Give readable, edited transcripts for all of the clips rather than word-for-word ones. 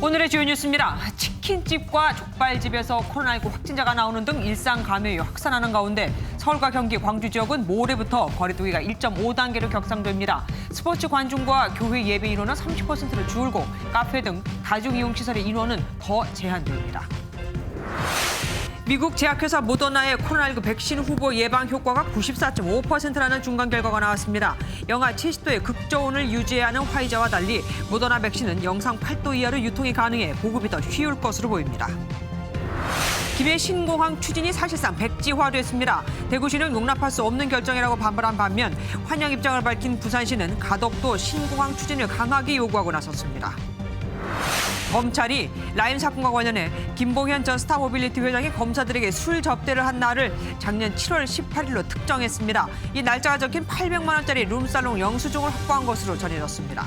오늘의 주요 뉴스입니다. 치킨집과 족발집에서 코로나19 확진자가 나오는 등 일상 감염이 확산하는 가운데 서울과 경기, 광주 지역은 모레부터 거리두기가 1.5단계로 격상됩니다. 스포츠 관중과 교회 예배 인원은 30%로 줄고 카페 등 다중이용시설의 인원은 더 제한됩니다. 미국 제약회사 모더나의 코로나19 백신 후보 예방 효과가 94.5%라는 중간 결과가 나왔습니다. 영하 70도의 극저온을 유지해야 하는 화이자와 달리 모더나 백신은 영상 8도 이하로 유통이 가능해 보급이 더 쉬울 것으로 보입니다. 김해 신공항 추진이 사실상 백지화됐습니다. 대구시는 용납할 수 없는 결정이라고 반발한 반면 환영 입장을 밝힌 부산시는 가덕도 신공항 추진을 강하게 요구하고 나섰습니다. 검찰이 라임 사건과 관련해 김봉현 전 스타모빌리티 회장이 검사들에게 술 접대를 한 날을 작년 7월 18일로 특정했습니다. 이 날짜가 적힌 800만 원짜리 룸살롱 영수증을 확보한 것으로 전해졌습니다.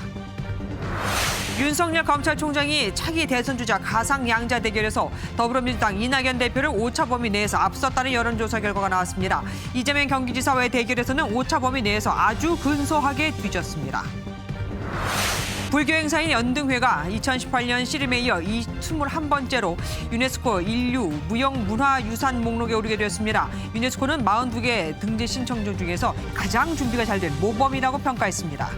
윤석열 검찰총장이 차기 대선 주자 가상 양자 대결에서 더불어민주당 이낙연 대표를 오차 범위 내에서 앞섰다는 여론조사 결과가 나왔습니다. 이재명 경기지사와의 대결에서는 오차 범위 내에서 아주 근소하게 뒤졌습니다. 불교 행사인 연등회가 2018년 씨름에 이어 21번째로 유네스코 인류 무형문화유산 목록에 오르게 되었습니다. 유네스코는 42개 등재 신청조 중에서 가장 준비가 잘 된 모범이라고 평가했습니다.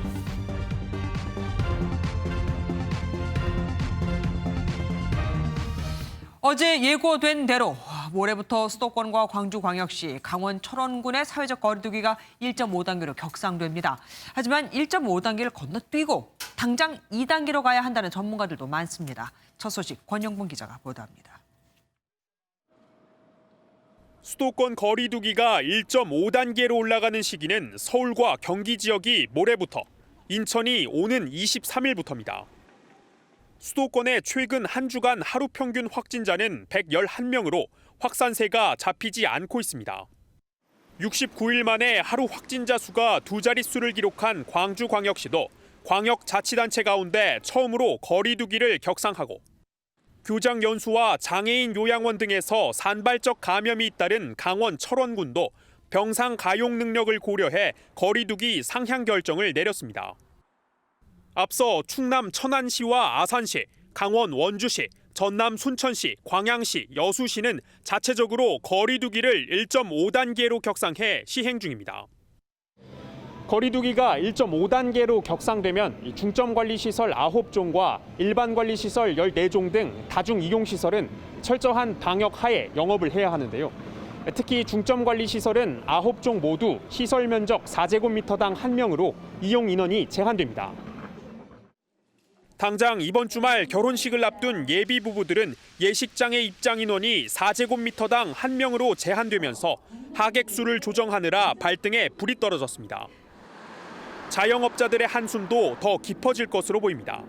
어제 예고된 대로 모레부터 수도권과 광주광역시, 강원 철원군의 사회적 거리두기가 1.5단계로 격상됩니다. 하지만 1.5단계를 건너뛰고 당장 2단계로 가야 한다는 전문가들도 많습니다. 첫 소식 권영봉 기자가 보도합니다. 수도권 거리두기가 1.5단계로 올라가는 시기는 서울과 경기 지역이 모레부터, 인천이 오는 23일부터입니다. 수도권의 최근 한 주간 하루 평균 확진자는 111명으로 확산세가 잡히지 않고 있습니다. 69일 만에 하루 확진자 수가 두 자릿수를 기록한 광주광역시도 광역자치단체 가운데 처음으로 거리두기를 격상하고 교장 연수와 장애인 요양원 등에서 산발적 감염이 잇따른 강원 철원군도 병상 가용 능력을 고려해 거리두기 상향 결정을 내렸습니다. 앞서 충남 천안시와 아산시, 강원 원주시, 전남 순천시, 광양시, 여수시는 자체적으로 거리두기를 1.5단계로 격상해 시행 중입니다. 거리두기가 1.5단계로 격상되면 중점관리시설 9종과 일반관리시설 14종 등 다중이용시설은 철저한 방역 하에 영업을 해야 하는데요. 특히 중점관리시설은 9종 모두 시설 면적 4제곱미터당 1명으로 이용 인원이 제한됩니다. 당장 이번 주말 결혼식을 앞둔 예비 부부들은 예식장의 입장 인원이 4제곱미터당 1명으로 제한되면서 하객 수를 조정하느라 발등에 불이 떨어졌습니다. 자영업자들의 한숨도 더 깊어질 것으로 보입니다.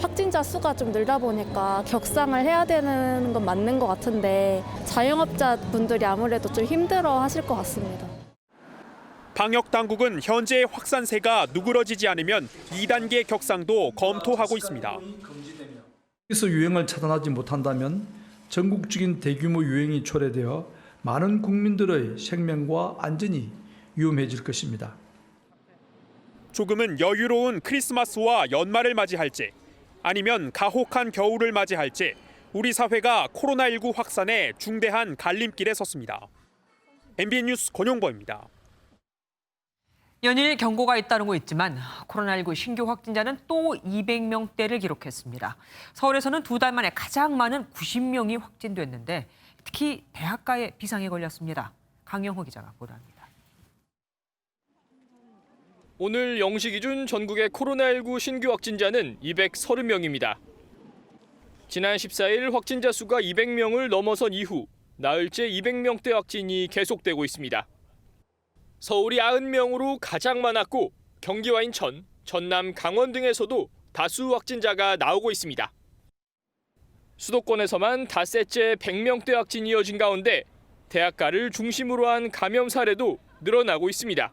확진자 수가 좀 늘다 보니까 격상을 해야 되는 건 맞는 것 같은데 자영업자분들이 아무래도 좀 힘들어 하실 것 같습니다. 방역 당국은 현재의 확산세가 누그러지지 않으면 2단계 격상도 검토하고 있습니다. 여기서 유행을 차단하지 못한다면 전국적인 대규모 유행이 초래되어 많은 국민들의 생명과 안전이 위험해질 것입니다. 조금은 여유로운 크리스마스와 연말을 맞이할지 아니면 가혹한 겨울을 맞이할지 우리 사회가 코로나19 확산에 중대한 갈림길에 섰습니다. MBN 뉴스 권용범입니다. 연일 경고가 잇따르고 있지만 코로나19 신규 확진자는 또 200명대를 기록했습니다. 서울에서는 두 달 만에 가장 많은 90명이 확진됐는데 특히 대학가에 비상이 걸렸습니다. 강영호 기자가 보도합니다. 오늘 0시 기준 전국의 코로나19 신규 확진자는 230명입니다. 지난 14일 확진자 수가 200명을 넘어선 이후 나흘째 200명대 확진이 계속되고 있습니다. 서울이 90명으로 가장 많았고 경기와 인천, 전남, 강원 등에서도 다수 확진자가 나오고 있습니다. 수도권에서만 닷새째 100명대 확진이 이어진 가운데 대학가를 중심으로 한 감염 사례도 늘어나고 있습니다.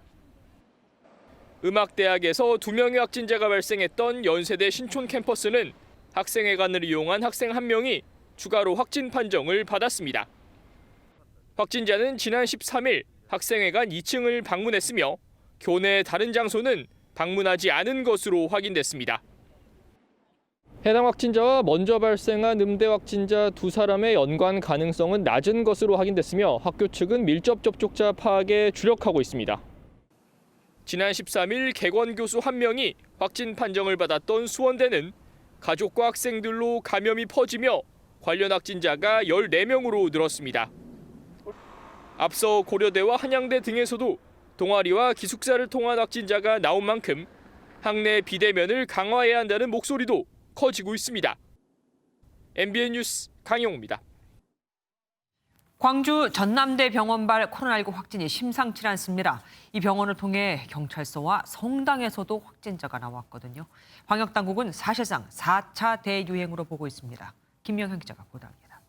음악대학에서 2명의 확진자가 발생했던 연세대 신촌 캠퍼스는 학생회관을 이용한 학생 1명이 추가로 확진 판정을 받았습니다. 확진자는 지난 13일 학생회관 2층을 방문했으며 교내 다른 장소는 방문하지 않은 것으로 확인됐습니다. 해당 확진자와 먼저 발생한 음대 확진자 2사람의 연관 가능성은 낮은 것으로 확인됐으며 학교 측은 밀접 접촉자 파악에 주력하고 있습니다. 지난 13일 객원 교수 1명이 확진 판정을 받았던 수원대는 가족과 학생들로 감염이 퍼지며 관련 확진자가 14명으로 늘었습니다. 앞서 고려대와 한양대 등에서도 동아리와 기숙사를 통한 확진자가 나온 만큼 학내 비대면을 강화해야 한다는 목소리도 커지고 있습니다. MBN 뉴스 강영우입니다. 광주 전남대 병원발 코로나19 확진이 심상치 않습니다. 이 병원을 통해 경찰서와 성당에서도 확진자가 나왔거든요. 방역당국은 사실상 4차 대유행으로 보고 있습니다. 김명현 기자가 보도합니다.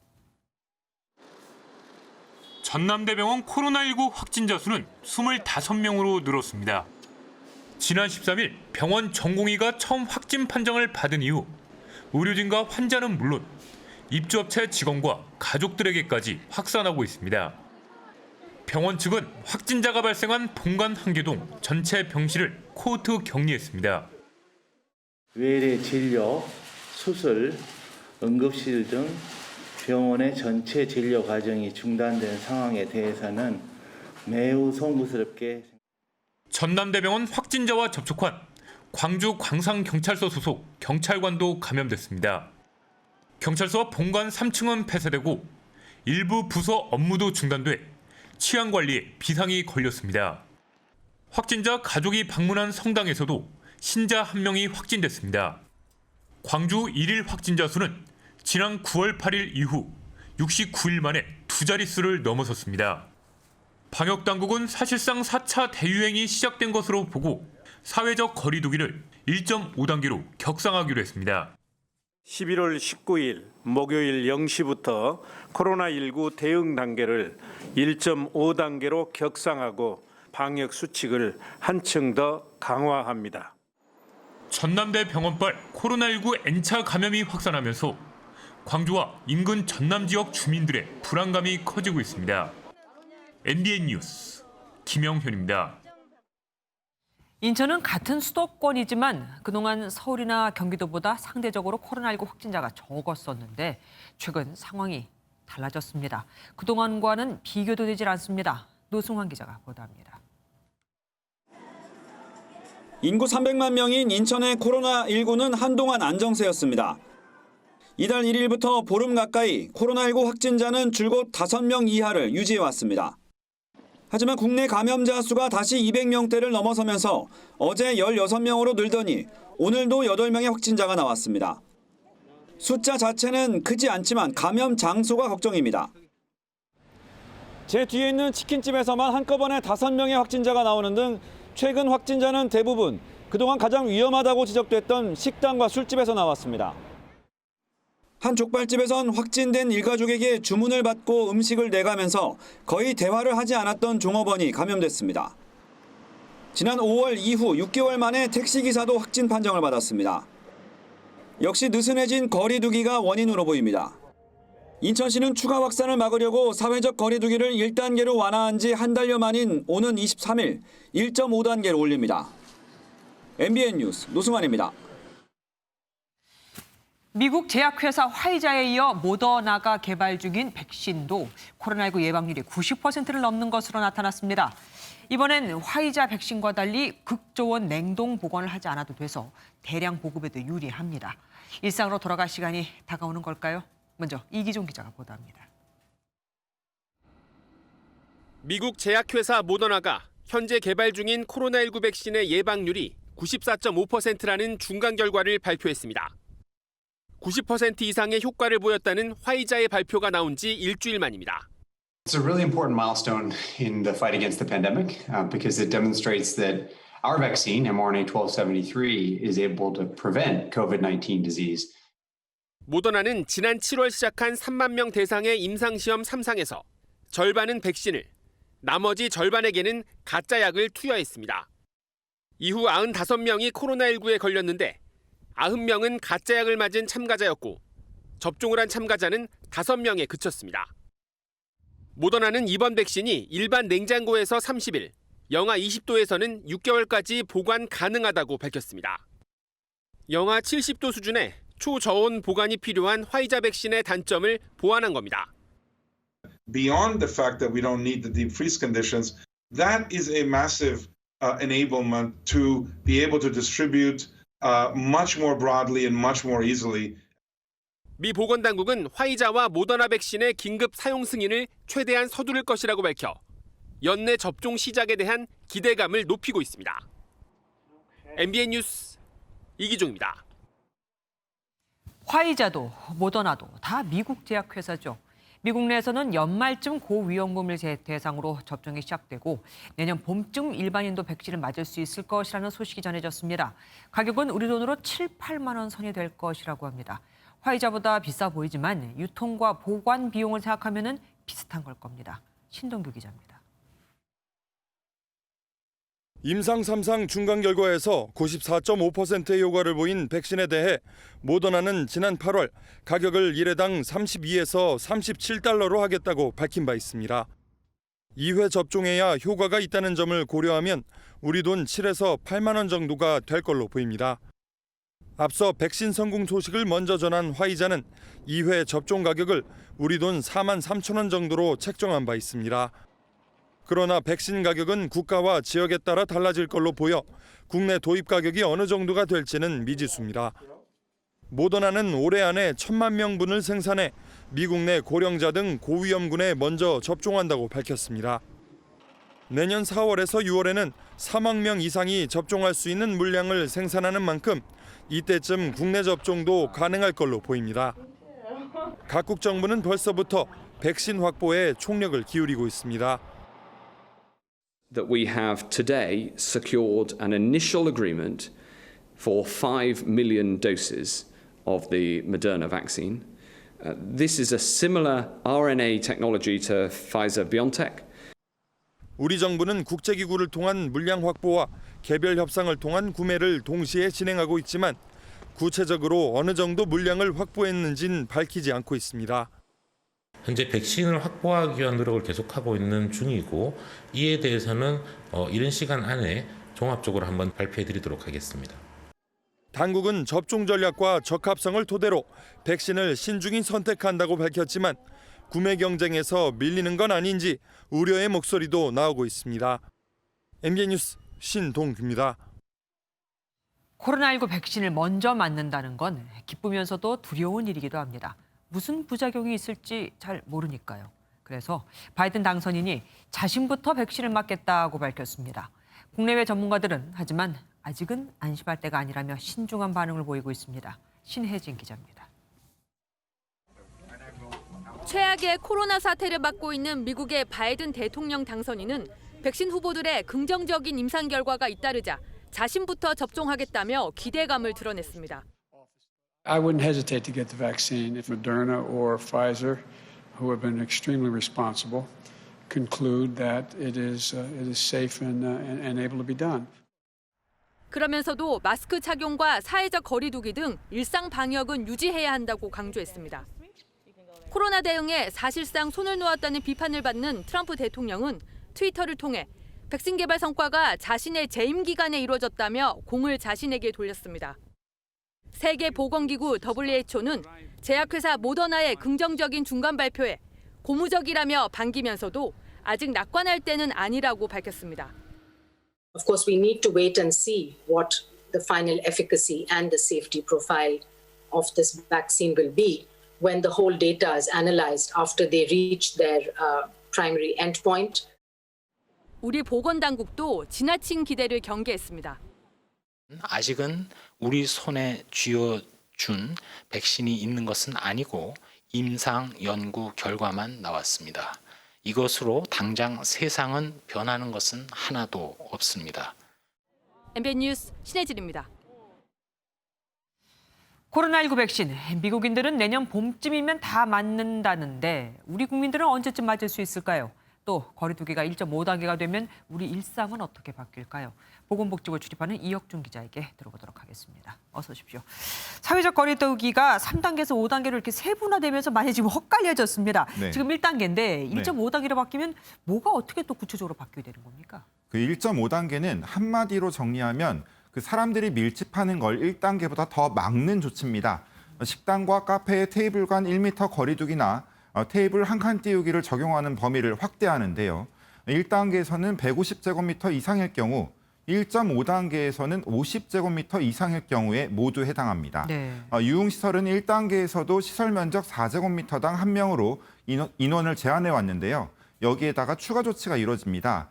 전남대병원 코로나19 확진자 수는 25명으로 늘었습니다. 지난 13일 병원 전공의가 처음 확진 판정을 받은 이후 의료진과 환자는 물론 입주업체 직원과 가족들에게까지 확산하고 있습니다. 병원 측은 확진자가 발생한 본관 한개동 전체 병실을 코호트 격리했습니다. 외래 진료, 수술, 응급실 등 병원의 전체 진료 과정이 중단된 상황에 대해서는 매우 송구스럽게 전남대병원 확진자와 접촉한 광주 광산경찰서 소속 경찰관도 감염됐습니다. 경찰서 본관 3층은 폐쇄되고 일부 부서 업무도 중단돼 치안관리에 비상이 걸렸습니다. 확진자 가족이 방문한 성당에서도 신자 1명이 확진됐습니다. 광주 1일 확진자 수는 지난 9월 8일 이후 69일 만에 2자릿수를 넘어섰습니다. 방역당국은 사실상 4차 대유행이 시작된 것으로 보고 사회적 거리 두기를 1.5단계로 격상하기로 했습니다. 11월 19일 목요일 0시부터 코로나19 대응 단계를 1.5단계로 격상하고 방역 수칙을 한층 더 강화합니다. 전남대 병원발 코로나19 N차 감염이 확산하면서 광주와 인근 전남 지역 주민들의 불안감이 커지고 있습니다. MBN 뉴스 김영현입니다. 인천은 같은 수도권이지만 그동안 서울이나 경기도보다 상대적으로 코로나19 확진자가 적었었는데 최근 상황이 달라졌습니다. 그동안과는 비교도 되질 않습니다. 노승환 기자가 보도합니다. 인구 300만 명인 인천의 코로나19는 한동안 안정세였습니다. 이달 1일부터 보름 가까이 코로나19 확진자는 줄곧 5명 이하를 유지해왔습니다. 하지만 국내 감염자 수가 다시 200명대를 넘어서면서 어제 16명으로 늘더니 오늘도 8명의 확진자가 나왔습니다. 숫자 자체는 크지 않지만 감염 장소가 걱정입니다. 제 뒤에 있는 치킨집에서만 한꺼번에 5명의 확진자가 나오는 등 최근 확진자는 대부분 그동안 가장 위험하다고 지적됐던 식당과 술집에서 나왔습니다. 한 족발집에선 확진된 일가족에게 주문을 받고 음식을 내가면서 거의 대화를 하지 않았던 종업원이 감염됐습니다. 지난 5월 이후 6개월 만에 택시기사도 확진 판정을 받았습니다. 역시 느슨해진 거리 두기가 원인으로 보입니다. 인천시는 추가 확산을 막으려고 사회적 거리 두기를 1단계로 완화한 지 한 달여 만인 오는 23일 1.5단계로 올립니다. MBN 뉴스 노승환입니다. 미국 제약회사 화이자에 이어 모더나가 개발 중인 백신도 코로나19 예방률이 90%를 넘는 것으로 나타났습니다. 이번엔 화이자 백신과 달리 극저온 냉동 보관을 하지 않아도 돼서 대량 보급에도 유리합니다. 일상으로 돌아갈 시간이 다가오는 걸까요? 먼저 이기종 기자가 보도합니다. 미국 제약회사 모더나가 현재 개발 중인 코로나19 백신의 예방률이 94.5%라는 중간 결과를 발표했습니다. 90% 이상의 효과를 보였다는 화이자의 발표가 나온 지 일주일 만입니다. It's a really important milestone in the fight against the pandemic because it demonstrates that our vaccine, mRNA-1273, is able to prevent COVID-19 disease. 모더나는 지난 7월 시작한 3만 명 대상의 임상시험 3상에서 절반은 백신을, 나머지 절반에게는 가짜 약을 투여했습니다. 이후 95명이 코로나19에 걸렸는데 90명은 가짜 약을 맞은 참가자였고 접종을 한 참가자는 5명에 그쳤습니다. 모더나는 이번 백신이 일반 냉장고에서 30일, 영하 20도에서는 6개월까지 보관 가능하다고 밝혔습니다. 영하 70도 수준의 초저온 보관이 필요한 화이자 백신의 단점을 보완한 겁니다. Beyond the fact that we don't need the deep freeze conditions, that is a massive enablement to be able to distribute much more broadly and much more easily. 미 보건당국은 화이자와 모더나 백신의 긴급 사용 승인을 최대한 서두를 것이라고 밝혀 연내 접종 시작에 대한 기대감을 높이고 있습니다. MBN 뉴스 이기종입니다. 화이자도 모더나도 다 미국 제약회사죠. 미국 내에서는 연말쯤 고위험군을 대상으로 접종이 시작되고 내년 봄쯤 일반인도 백신을 맞을 수 있을 것이라는 소식이 전해졌습니다. 가격은 우리 돈으로 7, 8만 원 선이 될 것이라고 합니다. 화이자보다 비싸 보이지만 유통과 보관 비용을 생각하면 비슷한 걸 겁니다. 신동규 기자입니다. 임상 3상 중간 결과에서 94.5%의 효과를 보인 백신에 대해 모더나는 지난 8월 가격을 1회당 32에서 37달러로 하겠다고 밝힌 바 있습니다. 2회 접종해야 효과가 있다는 점을 고려하면 우리 돈 7에서 8만 원 정도가 될 걸로 보입니다. 앞서 백신 성공 소식을 먼저 전한 화이자는 2회 접종 가격을 우리 돈 4만 3천 원 정도로 책정한 바 있습니다. 그러나 백신 가격은 국가와 지역에 따라 달라질 걸로 보여 국내 도입 가격이 어느 정도가 될지는 미지수입니다. 모더나는 올해 안에 1,000만 명분을 생산해 미국 내 고령자 등 고위험군에 먼저 접종한다고 밝혔습니다. 내년 4월에서 6월에는 4만 명 이상이 접종할 수 있는 물량을 생산하는 만큼 이때쯤 국내 접종도 가능할 걸로 보입니다. 각국 정부는 벌써부터 백신 확보에 총력을 기울이고 있습니다. That we have today secured an initial agreement for 5 million doses of the Moderna vaccine. This is a similar RNA technology to Pfizer-BioNTech. 우리 정부는 국제기구를 통한 물량 확보와 개별 협상을 통한 구매를 동시에 진행하고 있지만 구체적으로 어느 정도 물량을 확보했는지는 밝히지 않고 있습니다. 현재 백신을 확보하기 위한 노력을 계속하고 있는 중이고 이에 대해서는 이른 시간 안에 종합적으로 한번 발표해드리도록 하겠습니다. 당국은 접종 전략과 적합성을 토대로 백신을 신중히 선택한다고 밝혔지만 구매 경쟁에서 밀리는 건 아닌지 우려의 목소리도 나오고 있습니다. MBN 뉴스 신동규입니다. 코로나19 백신을 먼저 맞는다는 건 기쁘면서도 두려운 일이기도 합니다. 무슨 부작용이 있을지 잘 모르니까요. 그래서 바이든 당선인이 자신부터 백신을 맞겠다고 밝혔습니다. 국내외 전문가들은 하지만 아직은 안심할 때가 아니라며 신중한 반응을 보이고 있습니다. 신혜진 기자입니다. 최악의 코로나 사태를 맡고 있는 미국의 바이든 대통령 당선인은 백신 후보들의 긍정적인 임상 결과가 잇따르자 자신부터 접종하겠다며 기대감을 드러냈습니다. I wouldn't hesitate to get the vaccine if Moderna or Pfizer, who have been extremely responsible, conclude that it is safe and able to be done. 그러면서도 마스크 착용과 사회적 거리 두기 등 일상 방역은 유지해야 한다고 강조했습니다. 코로나 대응에 사실상 손을 놓았다는 비판을 받는 트럼프 대통령은 트위터를 통해 백신 개발 성과가 자신의 재임 기간에 이루어졌다며 공을 자신에게 돌렸습니다. 세계보건기구 WHO는 제약회사 모더나의 긍정적인 중간 발표에 고무적이라며 반기면서도 아직 낙관할 때는 아니라고 밝혔습니다. Of course, we need to wait and see what the final efficacy and the safety profile of this vaccine will be when the whole data is analyzed after they reach their primary endpoint. 우리 보건당국도 지나친 기대를 경계했습니다. 아직은 우리 손에 쥐어준 백신이 있는 것은 아니고 임상 연구 결과만 나왔습니다. 이것으로 당장 세상은 변하는 것은 하나도 없습니다. MBN 뉴스 신혜진입니다. 코로나19 백신, 미국인들은 내년 봄쯤이면 다 맞는다는데 우리 국민들은 언제쯤 맞을 수 있을까요? 또 거리 두기가 1.5단계가 되면 우리 일상은 어떻게 바뀔까요? 보건복지부 출입하는 이혁준 기자에게 들어보도록 하겠습니다. 어서 오십시오. 사회적 거리 두기가 3단계에서 5단계로 이렇게 세분화되면서 많이 지금 헛갈려졌습니다. 네. 지금 1단계인데 1.5단계로 바뀌면 뭐가 어떻게 또 구체적으로 바뀌게 되는 겁니까? 그 1.5단계는 한마디로 정리하면 그 사람들이 밀집하는 걸 1단계보다 더 막는 조치입니다. 식당과 카페의 테이블 간 1m 거리두기나 테이블 한 칸 띄우기를 적용하는 범위를 확대하는데요. 1단계에서는 150제곱미터 이상일 경우 1.5단계에서는 50제곱미터 이상일 경우에 모두 해당합니다. 네. 유흥시설은 1단계에서도 시설 면적 4제곱미터당 1명으로 인원을 제한해 왔는데요. 여기에다가 추가 조치가 이루어집니다.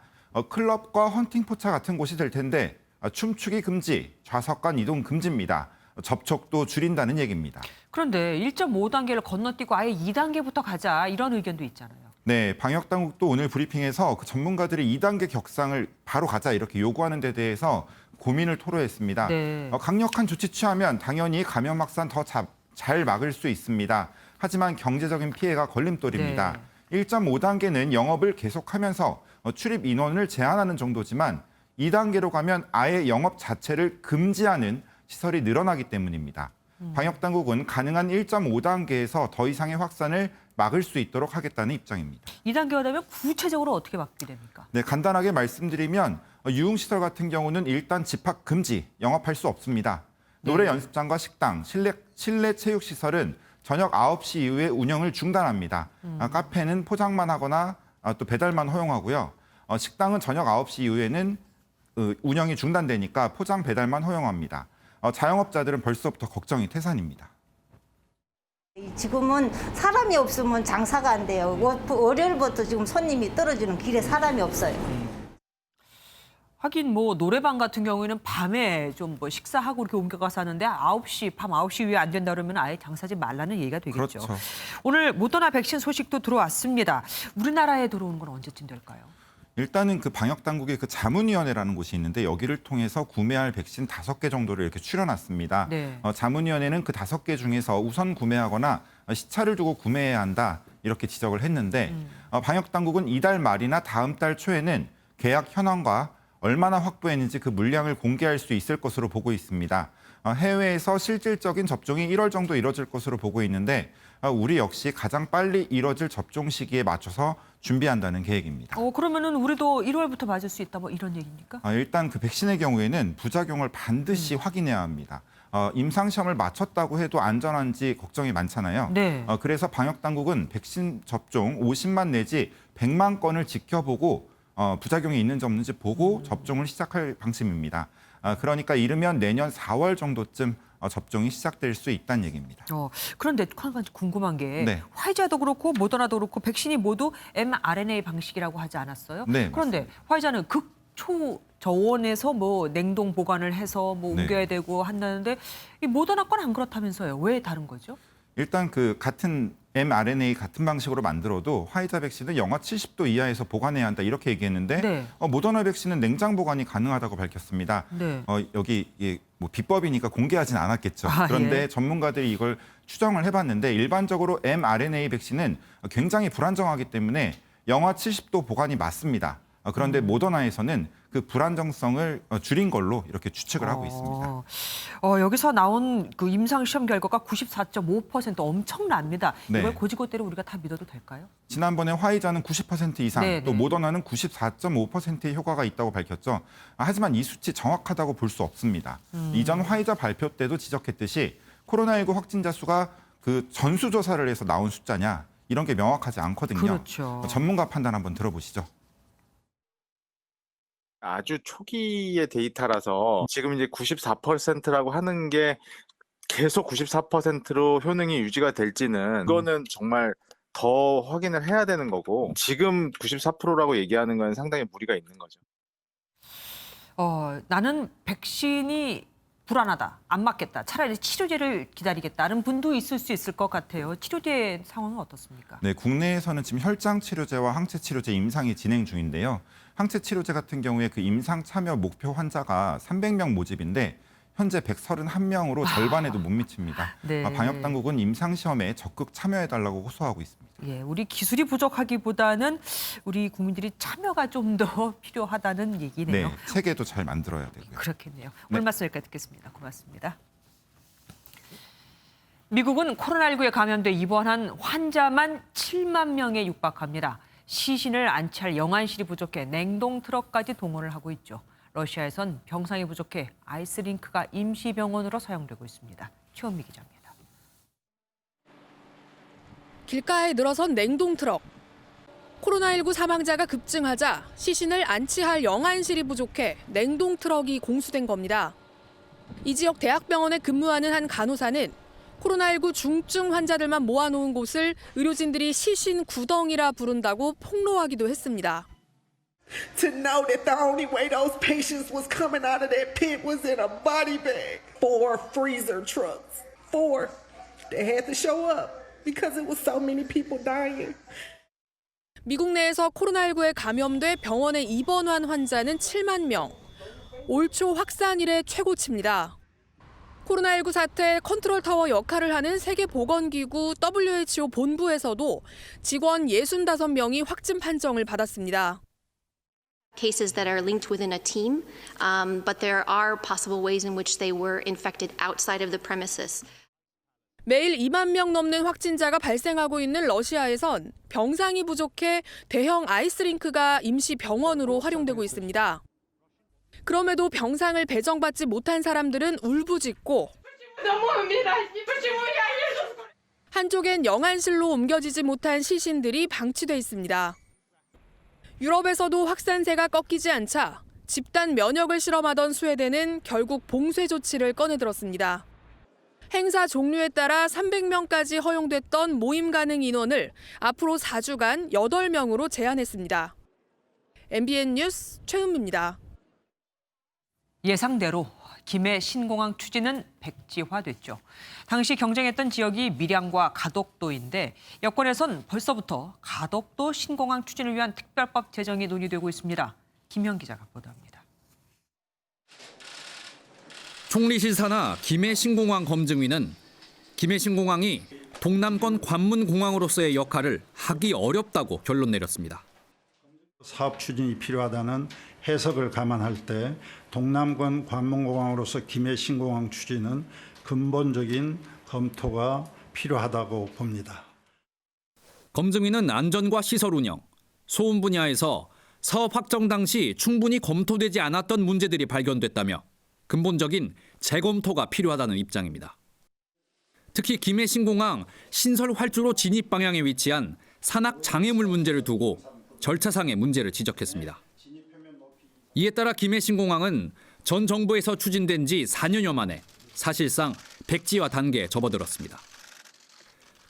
클럽과 헌팅포차 같은 곳이 될 텐데 춤추기 금지, 좌석 간 이동 금지입니다. 접촉도 줄인다는 얘기입니다. 그런데 1.5단계를 건너뛰고 아예 2단계부터 가자 이런 의견도 있잖아요. 네, 방역당국도 오늘 브리핑에서 그 전문가들이 2단계 격상을 바로 가자 이렇게 요구하는 데 대해서 고민을 토로했습니다. 네. 강력한 조치 취하면 당연히 감염 확산 더 잘 막을 수 있습니다. 하지만 경제적인 피해가 걸림돌입니다. 네. 1.5단계는 영업을 계속하면서 출입 인원을 제한하는 정도지만 2단계로 가면 아예 영업 자체를 금지하는 시설이 늘어나기 때문입니다. 방역당국은 가능한 1.5단계에서 더 이상의 확산을 막을 수 있도록 하겠다는 입장입니다. 2단계가 되면 구체적으로 어떻게 막게 됩니까? 네, 간단하게 말씀드리면 유흥시설 같은 경우는 일단 집합 금지, 영업할 수 없습니다. 노래 연습장과 식당, 실내 체육시설은 저녁 9시 이후에 운영을 중단합니다. 카페는 포장만 하거나 또 배달만 허용하고요. 식당은 저녁 9시 이후에는 운영이 중단되니까 포장 배달만 허용합니다. 자영업자들은 벌써부터 걱정이 태산입니다. 지금은 사람이 없으면 장사가 안 돼요. 월요일부터 지금 손님이 떨어지는 길에 사람이 없어요. 하긴 뭐 노래방 같은 경우에는 밤에 좀 뭐 식사하고 이렇게 옮겨가서 하는데 9시, 밤 9시 이후에 안 된다 그러면 아예 장사하지 말라는 얘기가 되겠죠. 그렇죠. 오늘 모더나 백신 소식도 들어왔습니다. 우리나라에 들어오는 건 언제쯤 될까요? 일단은 그 방역당국의 그 자문위원회라는 곳이 있는데 여기를 통해서 구매할 백신 5개 정도를 이렇게 추려놨습니다. 네. 자문위원회는 그 5개 중에서 우선 구매하거나 시차를 두고 구매해야 한다 이렇게 지적을 했는데 방역당국은 이달 말이나 다음 달 초에는 계약 현황과 얼마나 확보했는지 그 물량을 공개할 수 있을 것으로 보고 있습니다. 해외에서 실질적인 접종이 1월 정도 이뤄질 것으로 보고 있는데 우리 역시 가장 빨리 이뤄질 접종 시기에 맞춰서 준비한다는 계획입니다. 그러면은 우리도 1월부터 맞을 수 있다 뭐 이런 얘기입니까? 일단 그 백신의 경우에는 부작용을 반드시 확인해야 합니다. 임상시험을 마쳤다고 해도 안전한지 걱정이 많잖아요. 네. 그래서 방역당국은 백신 접종 50만 내지 100만 건을 지켜보고 부작용이 있는지 없는지 보고 접종을 시작할 방침입니다. 그러니까 이르면 내년 4월 정도쯤 접종이 시작될 수 있다는 얘기입니다. 그런데 한 가지 궁금한 게 네. 화이자도 그렇고 모더나도 그렇고 백신이 모두 mRNA 방식이라고 하지 않았어요? 네, 그런데 맞습니다. 화이자는 극초 저온에서 뭐 냉동 보관을 해서 뭐 네. 옮겨야 되고 한다는데 이 모더나 건 안 그렇다면서요? 왜 다른 거죠? 일단 그 같은 mRNA 같은 방식으로 만들어도 화이자 백신은 영하 70도 이하에서 보관해야 한다 이렇게 얘기했는데 네. 모더나 백신은 냉장 보관이 가능하다고 밝혔습니다. 네. 여기 뭐 비법이니까 공개하진 않았겠죠. 아, 그런데 예. 전문가들이 이걸 추정을 해봤는데 일반적으로 mRNA 백신은 굉장히 불안정하기 때문에 영하 70도 보관이 맞습니다. 그런데 모더나에서는 그 불안정성을 줄인 걸로 이렇게 추측을 하고 있습니다. 여기서 나온 그 임상시험 결과가 94.5% 엄청납니다. 네. 이걸 고지고대로 우리가 다 믿어도 될까요? 지난번에 화이자는 90% 이상, 네, 또 네. 모더나는 94.5%의 효과가 있다고 밝혔죠. 하지만 이 수치 정확하다고 볼 수 없습니다. 이전 화이자 발표 때도 지적했듯이 코로나19 확진자 수가 그 전수조사를 해서 나온 숫자냐 이런 게 명확하지 않거든요. 그렇죠. 전문가 판단 한번 들어보시죠. 아주 초기의 데이터라서 지금 이제 94%라고 하는 게 계속 94%로 효능이 유지가 될지는 그거는 정말 더 확인을 해야 되는 거고 지금 94%라고 얘기하는 건 상당히 무리가 있는 거죠. 나는 백신이 불안하다, 안 맞겠다, 차라리 치료제를 기다리겠다는 분도 있을 수 있을 것 같아요. 치료제 상황은 어떻습니까? 네, 국내에서는 지금 혈장 치료제와 항체 치료제 임상이 진행 중인데요. 항체 치료제 같은 경우에 그 임상 참여 목표 환자가 300명 모집인데 현재 131명으로 절반에도 못 미칩니다. 네. 방역 당국은 임상 시험에 적극 참여해달라고 호소하고 있습니다. 예, 우리 기술이 부족하기보다는 우리 국민들이 참여가 좀 더 필요하다는 얘기네요. 네, 체계도 잘 만들어야 되고요. 그렇겠네요. 오늘 말씀 여기까지 듣겠습니다. 고맙습니다. 미국은 코로나19에 감염돼 입원한 환자만 7만 명에 육박합니다. 시신을 안치할 영안실이 부족해 냉동 트럭까지 동원을 하고 있죠. 러시아에선 병상이 부족해 아이스링크가 임시병원으로 사용되고 있습니다. 최원미 기자입니다. 길가에 늘어선 냉동 트럭. 코로나19 사망자가 급증하자 시신을 안치할 영안실이 부족해 냉동 트럭이 공수된 겁니다. 이 지역 대학병원에 근무하는 한 간호사는 코로나19 중증 환자들만 모아놓은 곳을 의료진들이 시신 구덩이라 부른다고 폭로하기도 했습니다. To know that the only way those patients was coming out of that pit was in a body bag. 4 freezer trucks. 4. They had to show up because it was so many people dying. 미국 내에서 코로나19에 감염돼 병원에 입원한 환자는 7만 명. 올 초 확산 이래 최고치입니다. 코로나19 사태 컨트롤 타워 역할을 하는 세계보건기구 WHO 본부에서도 직원 65명이 확진 판정을 받았습니다. Cases that are linked within a team, but there are possible ways in which they were infected outside of the premises. 매일 2만 명 넘는 확진자가 발생하고 있는 러시아에선 병상이 부족해 대형 아이스링크가 임시 병원으로 활용되고 있습니다. 그럼에도 병상을 배정받지 못한 사람들은 울부짖고 한쪽엔 영안실로 옮겨지지 못한 시신들이 방치돼 있습니다. 유럽에서도 확산세가 꺾이지 않자 집단 면역을 실험하던 스웨덴은 결국 봉쇄 조치를 꺼내들었습니다. 행사 종류에 따라 300명까지 허용됐던 모임 가능 인원을 앞으로 4주간 8명으로 제한했습니다. MBN 뉴스 최은미입니다. 예상대로 김해 신공항 추진은 백지화됐죠. 당시 경쟁했던 지역이 밀양과 가덕도인데 여권에선 벌써부터 가덕도 신공항 추진을 위한 특별법 제정이 논의되고 있습니다. 김현 기자가 보도합니다. 총리실 산하 김해 신공항 검증위는 김해 신공항이 동남권 관문공항으로서의 역할을 하기 어렵다고 결론 내렸습니다. 사업 추진이 필요하다는 해석을 감안할 때 동남권 관문공항으로서 김해 신공항 추진은 근본적인 검토가 필요하다고 봅니다. 검증위는 안전과 시설 운영, 소음 분야에서 사업 확정 당시 충분히 검토되지 않았던 문제들이 발견됐다며 근본적인 재검토가 필요하다는 입장입니다. 특히 김해 신공항 신설 활주로 진입 방향에 위치한 산악 장애물 문제를 두고 절차상의 문제를 지적했습니다. 이에 따라 김해 신공항은 전 정부에서 추진된 지 4년여 만에 사실상 백지화 단계에 접어들었습니다.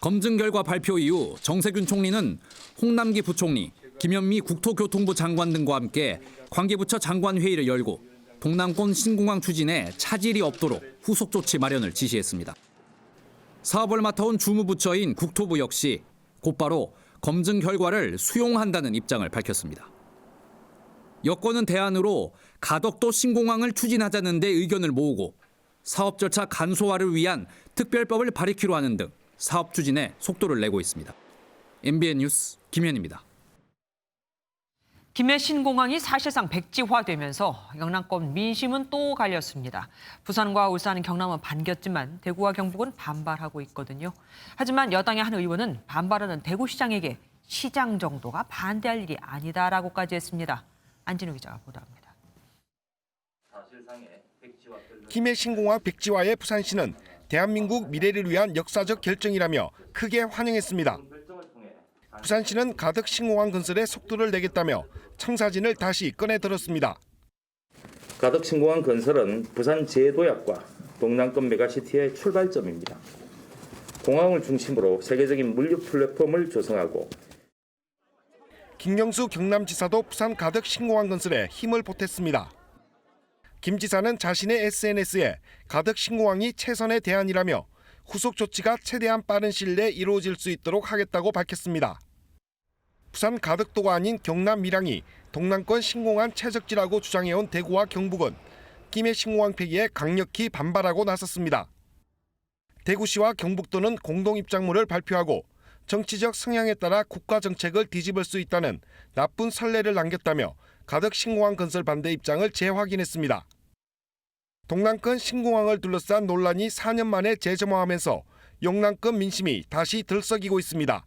검증 결과 발표 이후 정세균 총리는 홍남기 부총리, 김현미 국토교통부 장관 등과 함께 관계부처 장관 회의를 열고 동남권 신공항 추진에 차질이 없도록 후속 조치 마련을 지시했습니다. 사업을 맡아온 주무부처인 국토부 역시 곧바로 검증 결과를 수용한다는 입장을 밝혔습니다. 여권은 대안으로 가덕도 신공항을 추진하자는 데 의견을 모으고 사업 절차 간소화를 위한 특별법을 발의키로 하는 등 사업 추진에 속도를 내고 있습니다. MBN 뉴스 김현입니다. 김해 신공항이 사실상 백지화되면서 영남권 민심은 또 갈렸습니다. 부산과 울산, 경남은 반겼지만 대구와 경북은 반발하고 있거든요. 하지만 여당의 한 의원은 반발하는 대구시장에게 시장 정도가 반대할 일이 아니다라고까지 했습니다. 안진우 기자가 보도합니다. 김해 신공항 백지화의 부산시는 대한민국 미래를 위한 역사적 결정이라며 크게 환영했습니다. 부산시는 가덕 신공항 건설에 속도를 내겠다며 청사진을 다시 꺼내 들었습니다. 가덕 신공항 건설은 부산 재도약과 동남권 메가시티의 출발점입니다. 공항을 중심으로 세계적인 물류 플랫폼을 조성하고 김경수 경남지사도 부산 가덕 신공항 건설에 힘을 보탰습니다. 김 지사는 자신의 SNS에 가덕 신공항이 최선의 대안이라며 후속 조치가 최대한 빠른 시일 내에 이루어질 수 있도록 하겠다고 밝혔습니다. 부산 가덕도가 아닌 경남 밀양이 동남권 신공항 최적지라고 주장해온 대구와 경북은 김해 신공항 폐기에 강력히 반발하고 나섰습니다. 대구시와 경북도는 공동 입장문을 발표하고 정치적 성향에 따라 국가 정책을 뒤집을 수 있다는 나쁜 선례를 남겼다며 가덕 신공항 건설 반대 입장을 재확인했습니다. 동남권 신공항을 둘러싼 논란이 4년 만에 재점화하면서 영남권 민심이 다시 들썩이고 있습니다.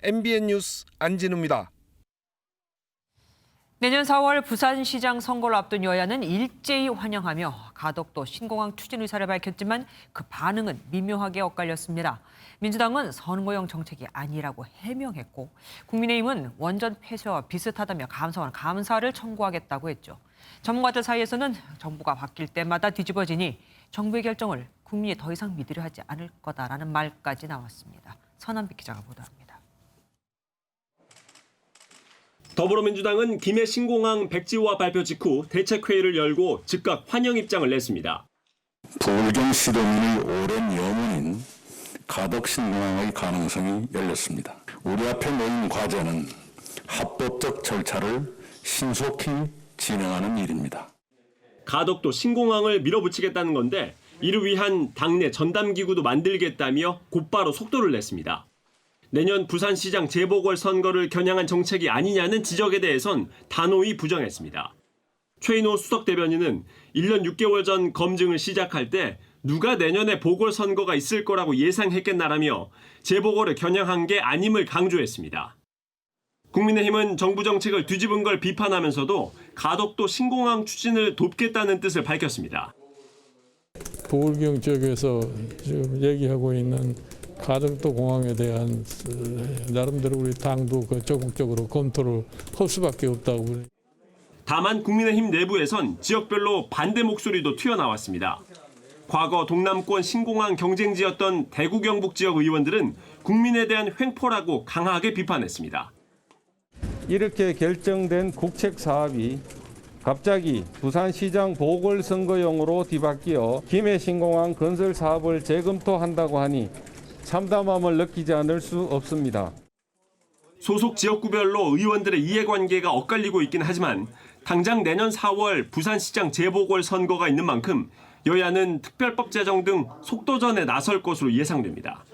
MBN 뉴스 안진우입니다. 내년 4월 부산시장 선거를 앞둔 여야는 일제히 환영하며 가덕도 신공항 추진 의사를 밝혔지만 그 반응은 미묘하게 엇갈렸습니다. 민주당은 선거용 정책이 아니라고 해명했고 국민의힘은 원전 폐쇄와 비슷하다며 감사를 청구하겠다고 했죠. 전문가들 사이에서는 정부가 바뀔 때마다 뒤집어지니 정부의 결정을 국민이 더 이상 믿으려 하지 않을 거다라는 말까지 나왔습니다. 선한빛 기자가 보도합니다. 더불어민주당은 김해 신공항 백지화 발표 직후 대책회의를 열고 즉각 환영 입장을 냈습니다. 부울경 시도민의 오랜 염원인 가덕 신공항의 가능성이 열렸습니다. 우리 앞에 놓인 과제는 합법적 절차를 신속히 진행하는 일입니다. 가덕도 신공항을 밀어붙이겠다는 건데 이를 위한 당내 전담기구도 만들겠다며 곧바로 속도를 냈습니다. 내년 부산시장 재보궐선거를 겨냥한 정책이 아니냐는 지적에 대해선 단호히 부정했습니다. 최인호 수석대변인은 1년 6개월 전 검증을 시작할 때 누가 내년에 보궐선거가 있을 거라고 예상했겠나라며 재보궐을 겨냥한 게 아님을 강조했습니다. 국민의힘은 정부 정책을 뒤집은 걸 비판하면서도 가덕도 신공항 추진을 돕겠다는 뜻을 밝혔습니다. 부울경 지역에서 지금 얘기하고 있는 가덕도 공항에 대한 나름대로 우리 당도 적극적으로 검토를 할 수밖에 없다고. 다만 국민의힘 내부에선 지역별로 반대 목소리도 튀어나왔습니다. 과거 동남권 신공항 경쟁지였던 대구 경북 지역 의원들은 국민에 대한 횡포라고 강하게 비판했습니다. 이렇게 결정된 국책 사업이 갑자기 부산시장 보궐선거용으로 뒤바뀌어 김해 신공항 건설 사업을 재검토한다고 하니 참담함을 느끼지 않을 수 없습니다. 소속 지역구별로 의원들의 이해관계가 엇갈리고 있긴 하지만 당장 내년 4월 부산시장 재보궐선거가 있는 만큼 여야는 특별법 제정 등 속도전에 나설 것으로 예상됩니다.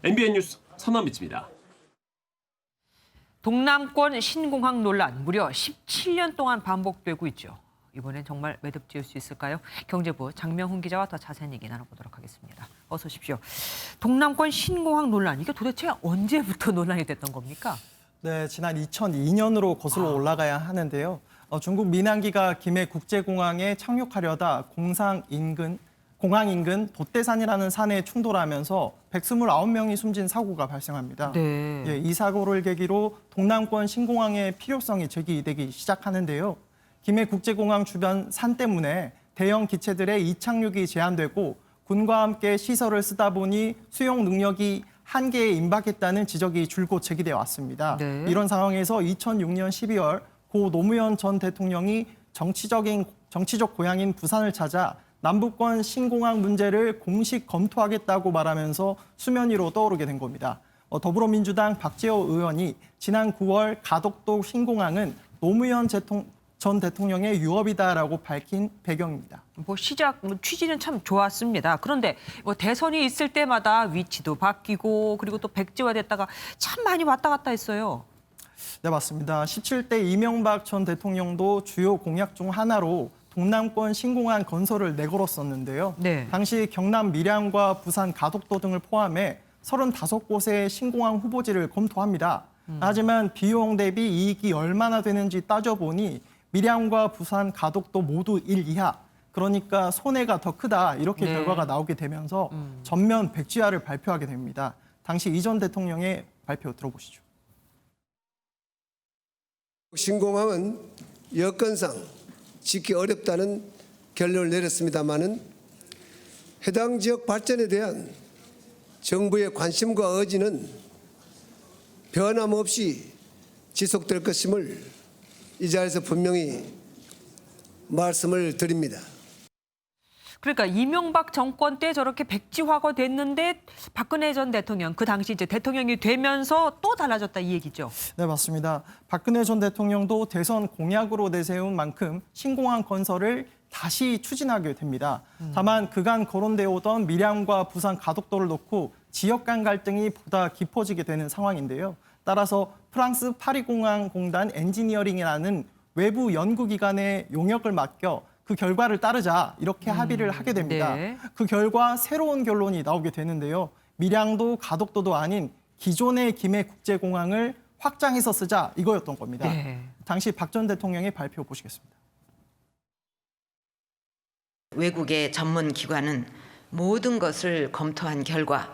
MBN 뉴스 선원미치입니다. 동남권 신공항 논란 무려 17년 동안 반복되고 있죠. 이번엔 정말 매듭 지을 수 있을까요? 경제부 장명훈 기자와 더 자세한 얘기 나눠보도록 하겠습니다. 어서 오십시오. 동남권 신공항 논란, 이게 도대체 언제부터 논란이 됐던 겁니까? 네, 지난 2002년으로 거슬러 올라가야 하는데요. 중국 민항기가 김해 국제공항에 착륙하려다 공항 인근 돛대산이라는 산에 충돌하면서 129명이 숨진 사고가 발생합니다. 네. 예, 이 사고를 계기로 동남권 신공항의 필요성이 제기되기 시작하는데요. 김해 국제공항 주변 산 때문에 대형 기체들의 이착륙이 제한되고 군과 함께 시설을 쓰다 보니 수용 능력이 한계에 임박했다는 지적이 줄곧 제기돼 왔습니다. 네. 이런 상황에서 2006년 12월 고 노무현 전 대통령이 정치적 고향인 부산을 찾아 남북권 신공항 문제를 공식 검토하겠다고 말하면서 수면 위로 떠오르게 된 겁니다. 더불어민주당 박재호 의원이 지난 9월 가덕도 신공항은 노무현 전 대통령의 유업이다라고 밝힌 배경입니다. 취지는 참 좋았습니다. 그런데 대선이 있을 때마다 위치도 바뀌고 그리고 또 백지화됐다가 참 많이 왔다 갔다 했어요. 네, 맞습니다. 17대 이명박 전 대통령도 주요 공약 중 하나로 동남권 신공항 건설을 내걸었었는데요. 네. 당시 경남 밀양과 부산 가덕도 등을 포함해 35곳의 신공항 후보지를 검토합니다. 하지만 비용 대비 이익이 얼마나 되는지 따져보니 밀양과 부산, 가덕도 모두 1 이하. 그러니까 손해가 더 크다. 이렇게 네. 결과가 나오게 되면서 전면 백지화를 발표하게 됩니다. 당시 이 전 대통령의 발표 들어보시죠. 신공항은 여건상 짓기 어렵다는 결론을 내렸습니다마는 해당 지역 발전에 대한 정부의 관심과 의지는 변함없이 지속될 것임을 이 자리에서 분명히 말씀을 드립니다. 그러니까 이명박 정권 때 저렇게 백지화가 됐는데 박근혜 전 대통령, 그 당시 이제 대통령이 되면서 또 달라졌다 이 얘기죠. 네, 맞습니다. 박근혜 전 대통령도 대선 공약으로 내세운 만큼 신공항 건설을 다시 추진하게 됩니다. 다만 그간 거론되어 오던 밀양과 부산 가덕도를 놓고 지역 간 갈등이 보다 깊어지게 되는 상황인데요. 따라서 프랑스 파리공항공단 엔지니어링이라는 외부 연구기관의 용역을 맡겨 그 결과를 따르자 이렇게 합의를 하게 됩니다. 네. 그 결과 새로운 결론이 나오게 되는데요. 밀양도 가덕도도 아닌 기존의 김해 국제공항을 확장해서 쓰자 이거였던 겁니다. 네. 당시 박 전 대통령의 발표 보시겠습니다. 외국의 전문 기관은 모든 것을 검토한 결과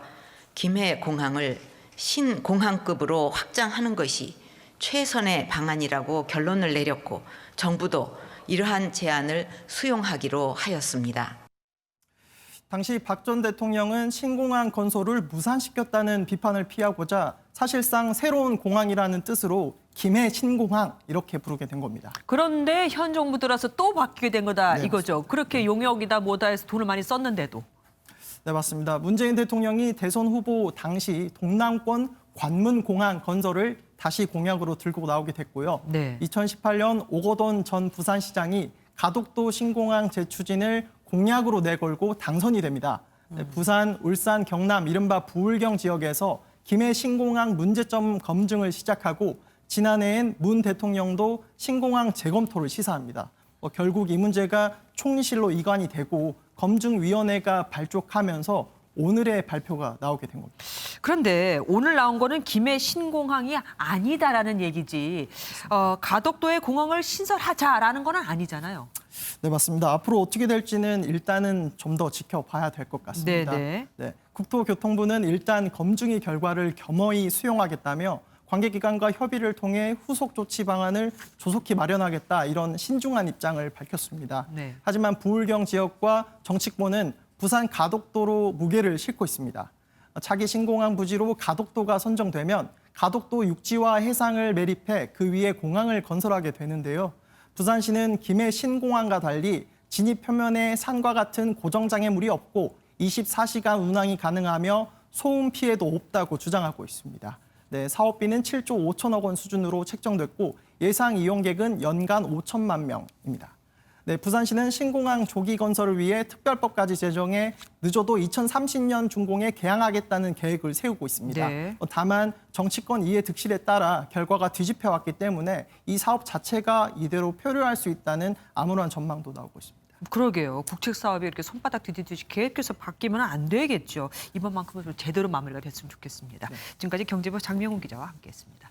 김해 공항을 신공항급으로 확장하는 것이 최선의 방안이라고 결론을 내렸고 정부도 이러한 제안을 수용하기로 하였습니다. 당시 박 전 대통령은 신공항 건설을 무산시켰다는 비판을 피하고자 사실상 새로운 공항이라는 뜻으로 김해 신공항 이렇게 부르게 된 겁니다. 그런데 현 정부 들어서 또 바뀌게 된 거다 네, 이거죠. 맞습니다. 그렇게 용역이다 뭐다 해서 돈을 많이 썼는데도. 네, 맞습니다. 문재인 대통령이 대선 후보 당시 동남권 관문공항 건설을 다시 공약으로 들고 나오게 됐고요. 네. 2018년 오거돈 전 부산시장이 가덕도 신공항 재추진을 공약으로 내걸고 당선이 됩니다. 네, 부산, 울산, 경남, 이른바 부울경 지역에서 김해 신공항 문제점 검증을 시작하고 지난해엔 문 대통령도 신공항 재검토를 시사합니다. 결국 이 문제가 총리실로 이관이 되고 검증위원회가 발족하면서 오늘의 발표가 나오게 된 겁니다. 그런데 오늘 나온 거는 김해 신공항이 아니다라는 얘기지. 가덕도에 공항을 신설하자라는 건 아니잖아요. 네, 맞습니다. 앞으로 어떻게 될지는 일단은 좀 더 지켜봐야 될 것 같습니다. 네네. 네, 국토교통부는 일단 검증의 결과를 겸허히 수용하겠다며 관계기관과 협의를 통해 후속 조치 방안을 조속히 마련하겠다 이런 신중한 입장을 밝혔습니다. 네. 하지만 부울경 지역과 정치권은 부산 가덕도로 무게를 싣고 있습니다. 차기 신공항 부지로 가덕도가 선정되면 가덕도 육지와 해상을 매립해 그 위에 공항을 건설하게 되는데요. 부산시는 김해 신공항과 달리 진입 표면에 산과 같은 고정장애물이 없고 24시간 운항이 가능하며 소음 피해도 없다고 주장하고 있습니다. 네, 사업비는 7조 5천억 원 수준으로 책정됐고 예상 이용객은 연간 5천만 명입니다. 네, 부산시는 신공항 조기 건설을 위해 특별법까지 제정해 늦어도 2030년 준공에 개항하겠다는 계획을 세우고 있습니다. 네. 다만 정치권 이해 득실에 따라 결과가 뒤집혀왔기 때문에 이 사업 자체가 이대로 표류할 수 있다는 암울한 전망도 나오고 있습니다. 그러게요. 국책 사업이 이렇게 손바닥 뒤집듯이 계획해서 바뀌면 안 되겠죠. 이번만큼은 좀 제대로 마무리가 됐으면 좋겠습니다. 네. 지금까지 경제부 장명훈 기자와 함께했습니다.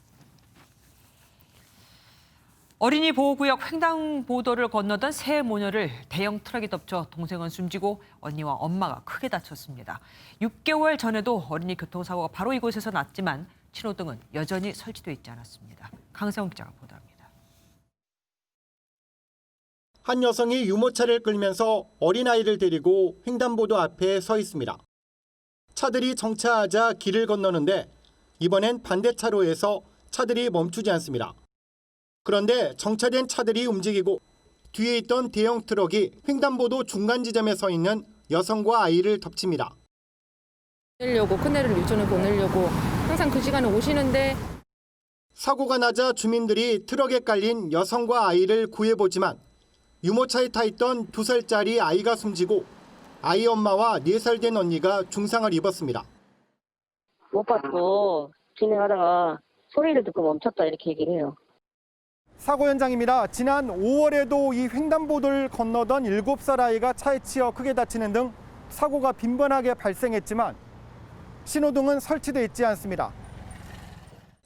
어린이 보호구역 횡단보도를 건너던 세 모녀를 대형 트럭이 덮쳐 동생은 숨지고 언니와 엄마가 크게 다쳤습니다. 6개월 전에도 어린이 교통사고가 바로 이곳에서 났지만 신호등은 여전히 설치돼 있지 않았습니다. 강세훈 기자가 보도합니다. 한 여성이 유모차를 끌면서 어린아이를 데리고 횡단보도 앞에 서 있습니다. 차들이 정차하자 길을 건너는데 이번엔 반대 차로에서 차들이 멈추지 않습니다. 그런데 정차된 차들이 움직이고 뒤에 있던 대형 트럭이 횡단보도 중간 지점에 서 있는 여성과 아이를 덮칩니다. 보내려고 큰애를 유치원에 보내려고 항상 그 시간에 오시는데 사고가 나자 주민들이 트럭에 깔린 여성과 아이를 구해보지만 유모차에 타 있던 2살짜리 아이가 숨지고 아이 엄마와 4살 된 언니가 중상을 입었습니다. 못 봤고 진행하다가 소리를 듣고 멈췄다 이렇게 얘기를 해요. 사고 현장입니다. 지난 5월에도 이 횡단보도를 건너던 7살 아이가 차에 치여 크게 다치는 등 사고가 빈번하게 발생했지만 신호등은 설치돼 있지 않습니다.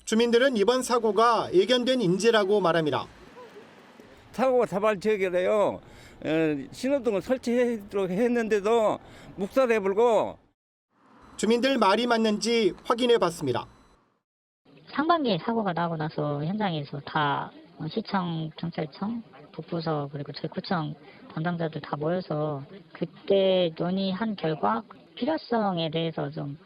주민들은 이번 사고가 예견된 인재라고 말합니다. 사고가 자발적이래요. 신호등을 설치하도록 했는데도 묵살해버리고. 주민들 말이 맞는지 확인해 봤습니다. 상반기에 사고가 나고 나서 현장에서 다 시청, 경찰청, 북부서 그리고 저희 구청 담당자들 다 모여서 그때 논의한 결과 필요성에 대해서 좀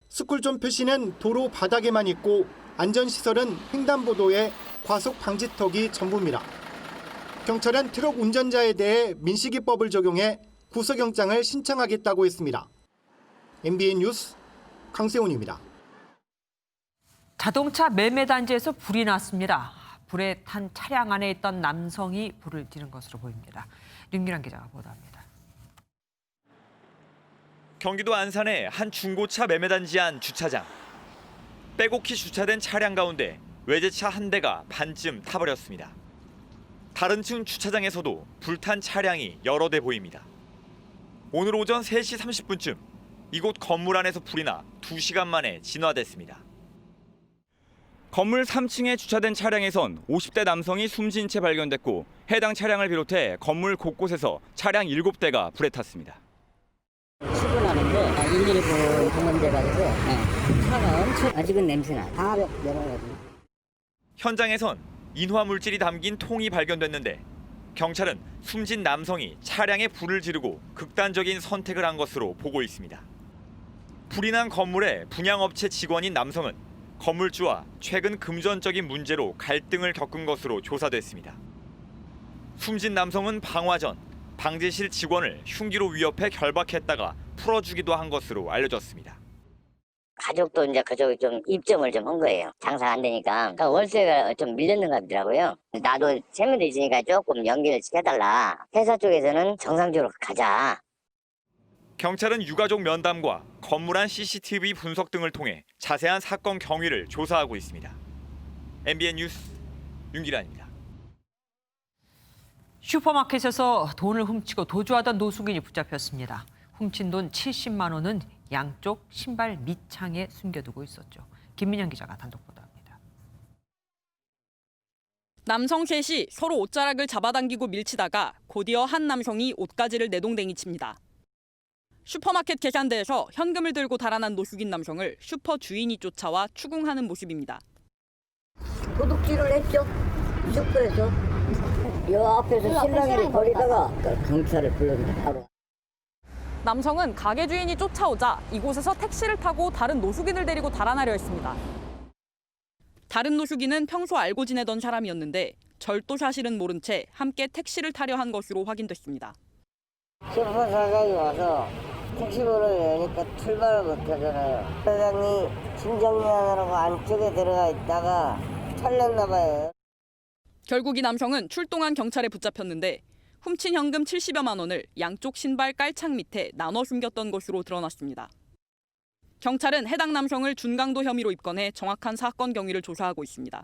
스쿨존 표시는 도로 바닥에만 있고 안전시설은 횡단보도에 과속 방지턱이 전부입니다. 경찰은 트럭 운전자에 대해 민식이법을 적용해 구속영장을 신청하겠다고 했습니다. MBN 뉴스 강세훈입니다. 자동차 매매 단지에서 불이 났습니다. 불에 탄 차량 안에 있던 남성이 불을 지른 것으로 보입니다. 윤기란 기자가 보도합니다. 경기도 안산의 한 중고차 매매 단지 안 주차장. 빼곡히 주차된 차량 가운데 외제차 한 대가 반쯤 타버렸습니다. 다른 층 주차장에서도 불탄 차량이 여러 대 보입니다. 오늘 오전 3시 30분쯤 이곳 건물 안에서 불이 나 2시간 만에 진화됐습니다. 건물 3층에 주차된 차량에선 50대 남성이 숨진 채 발견됐고 해당 차량을 비롯해 건물 곳곳에서 차량 7대가 불에 탔습니다. 출근하는데 119 방문돼가지고 차가 엄청 아직은 냄새나. 방화벽 내려가지고. 현장에선 인화 물질이 담긴 통이 발견됐는데 경찰은 숨진 남성이 차량에 불을 지르고 극단적인 선택을 한 것으로 보고 있습니다. 불이 난 건물의 분양업체 직원인 남성은 건물주와 최근 금전적인 문제로 갈등을 겪은 것으로 조사됐습니다. 숨진 남성은 방화 전 방제실 직원을 흉기로 위협해 결박했다가 풀어주기도 한 것으로 알려졌습니다. 가족도 이제 그쪽에 좀 입점을 좀 한 거예요. 장사가 안 되니까. 그러니까 월세가 좀 밀렸는가 보더라고요. 나도 재물이 있으니까 조금 연기를 시켜달라. 회사 쪽에서는 정상적으로 가자. 경찰은 유가족 면담과 건물 안 CCTV 분석 등을 통해 자세한 사건 경위를 조사하고 있습니다. MBN 뉴스 윤기란입니다. 슈퍼마켓에서 돈을 훔치고 도주하던 노숙인이 붙잡혔습니다. 훔친 돈 70만 원은 양쪽 신발 밑창에 숨겨두고 있었죠. 김민영 기자가 단독 보도합니다. 남성 셋이 서로 옷자락을 잡아당기고 밀치다가 곧이어 한 남성이 옷가지를 내동댕이 칩니다. 슈퍼마켓 계산대에서 현금을 들고 달아난 노숙인 남성을 슈퍼 주인이 쫓아와 추궁하는 모습입니다. 도둑질을 했죠. 슈퍼에서. 요 앞에서 신랑이를 버리다가 경찰을 불렀는데 바로. 남성은 가게 주인이 쫓아오자 이곳에서 택시를 타고 다른 노숙인을 데리고 달아나려 했습니다. 다른 노숙인은 평소 알고 지내던 사람이었는데 절도 사실은 모른 채 함께 택시를 타려 한 것으로 확인됐습니다. 슈퍼 사장이 와서 택시번호를 여니까 출발을 못하잖아요. 사장이 짐 정리하느라고 안쪽에 들어가 있다가 털렸나 봐요. 결국 이 남성은 출동한 경찰에 붙잡혔는데 훔친 현금 70여만 원을 양쪽 신발 깔창 밑에 나눠 숨겼던 것으로 드러났습니다. 경찰은 해당 남성을 준강도 혐의로 입건해 정확한 사건 경위를 조사하고 있습니다.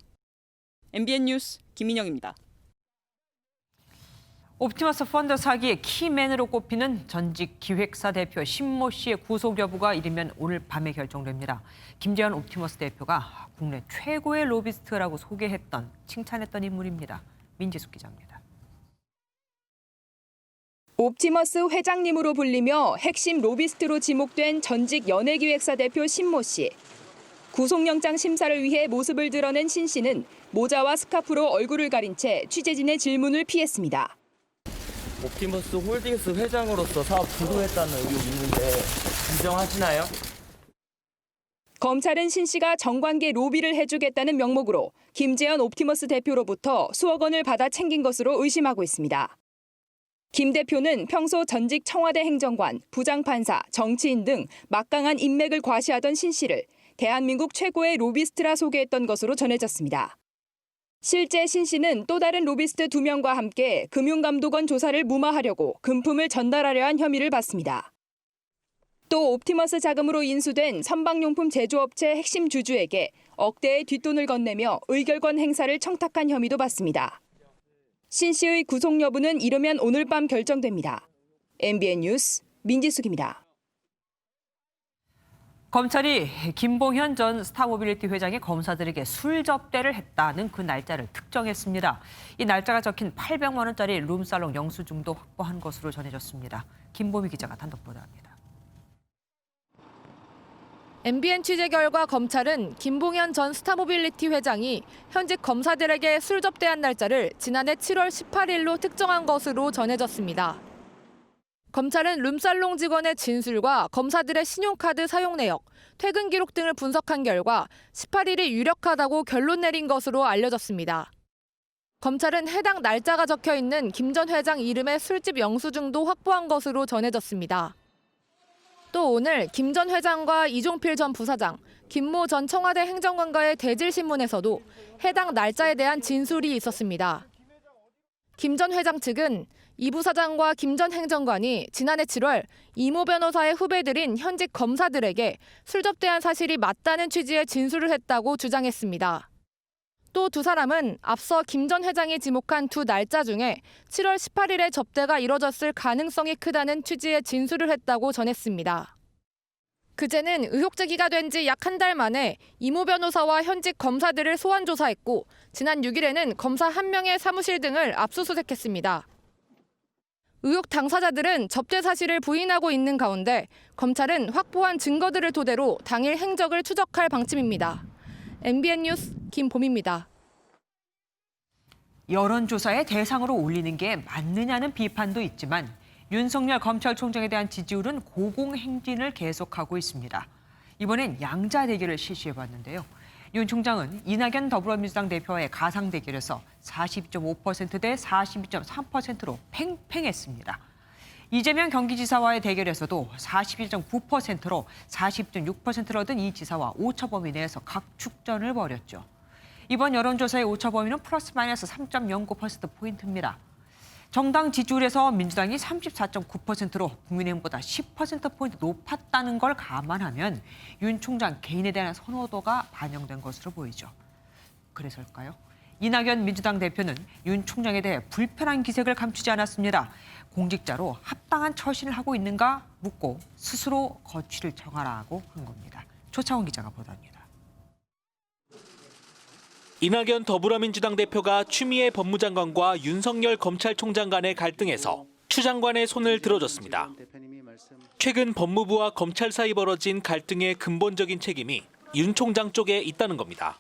MBN 뉴스 김민영입니다. 옵티머스 펀드 사기의 키맨으로 꼽히는 전직 기획사 대표 신모 씨의 구속 여부가 이르면 오늘 밤에 결정됩니다. 김재현 옵티머스 대표가 국내 최고의 로비스트라고 칭찬했던 인물입니다. 민지숙 기자입니다. 옵티머스 회장님으로 불리며 핵심 로비스트로 지목된 전직 연예기획사 대표 신모 씨. 구속영장 심사를 위해 모습을 드러낸 신 씨는 모자와 스카프로 얼굴을 가린 채 취재진의 질문을 피했습니다. 옵티머스 홀딩스 회장으로서 사업 주도했다는 의혹이 있는데 인정하시나요? 검찰은 신 씨가 정관계 로비를 해주겠다는 명목으로 김재현 옵티머스 대표로부터 수억 원을 받아 챙긴 것으로 의심하고 있습니다. 김 대표는 평소 전직 청와대 행정관, 부장판사, 정치인 등 막강한 인맥을 과시하던 신 씨를 대한민국 최고의 로비스트라 소개했던 것으로 전해졌습니다. 실제 신 씨는 또 다른 로비스트 2명과 함께 금융감독원 조사를 무마하려고 금품을 전달하려 한 혐의를 받습니다. 또 옵티머스 자금으로 인수된 선박용품 제조업체 핵심 주주에게 억대의 뒷돈을 건네며 의결권 행사를 청탁한 혐의도 받습니다. 신 씨의 구속 여부는 이르면 오늘 밤 결정됩니다. MBN 뉴스 민지숙입니다. 검찰이 김봉현 전 스타모빌리티 회장의 검사들에게 술 접대를 했다는 그 날짜를 특정했습니다. 이 날짜가 적힌 800만 원짜리 룸살롱 영수증도 확보한 것으로 전해졌습니다. 김보미 기자가 단독 보도합니다. MBN 취재 결과 검찰은 김봉현 전 스타모빌리티 회장이 현직 검사들에게 술 접대한 날짜를 지난해 7월 18일로 특정한 것으로 전해졌습니다. 검찰은 룸살롱 직원의 진술과 검사들의 신용카드 사용 내역, 퇴근 기록 등을 분석한 결과 18일이 유력하다고 결론 내린 것으로 알려졌습니다. 검찰은 해당 날짜가 적혀 있는 김 전 회장 이름의 술집 영수증도 확보한 것으로 전해졌습니다. 또 오늘 김 전 회장과 이종필 전 부사장, 김모 전 청와대 행정관과의 대질신문에서도 해당 날짜에 대한 진술이 있었습니다. 김 전 회장 측은 이 부사장과 김 전 행정관이 지난해 7월 이모 변호사의 후배들인 현직 검사들에게 술 접대한 사실이 맞다는 취지의 진술을 했다고 주장했습니다. 또 두 사람은 앞서 김 전 회장이 지목한 두 날짜 중에 7월 18일에 접대가 이뤄졌을 가능성이 크다는 취지의 진술을 했다고 전했습니다. 그제는 의혹 제기가 된 지 약 한 달 만에 이모 변호사와 현직 검사들을 소환 조사했고 지난 6일에는 검사 1명의 사무실 등을 압수수색했습니다. 의혹 당사자들은 접대 사실을 부인하고 있는 가운데 검찰은 확보한 증거들을 토대로 당일 행적을 추적할 방침입니다. MBN 뉴스 김봄입니다. 여론조사의 대상으로 올리는 게 맞느냐는 비판도 있지만 윤석열 검찰총장에 대한 지지율은 고공행진을 계속하고 있습니다. 이번엔 양자 대결을 실시해봤는데요. 윤 총장은 이낙연 더불어민주당 대표와의 가상 대결에서 42.5% 대 42.3%로 팽팽했습니다. 이재명 경기지사와의 대결에서도 41.9%로 40.6%를 얻은 이 지사와 오차 범위 내에서 각축전을 벌였죠. 이번 여론조사의 오차 범위는 플러스 마이너스 3.09%포인트입니다. 정당 지지율에서 민주당이 34.9%로 국민의힘보다 10%포인트 높았다는 걸 감안하면 윤 총장 개인에 대한 선호도가 반영된 것으로 보이죠. 그래서일까요? 이낙연 민주당 대표는 윤 총장에 대해 불편한 기색을 감추지 않았습니다. 공직자로 합당한 처신을 하고 있는가 묻고 스스로 거취를 정하라고 한 겁니다. 조차원 기자가 보도합니다. 이낙연 더불어민주당 대표가 추미애 법무장관과 윤석열 검찰총장 간의 갈등에서 추 장관의 손을 들어줬습니다. 최근 법무부와 검찰 사이 벌어진 갈등의 근본적인 책임이 윤 총장 쪽에 있다는 겁니다.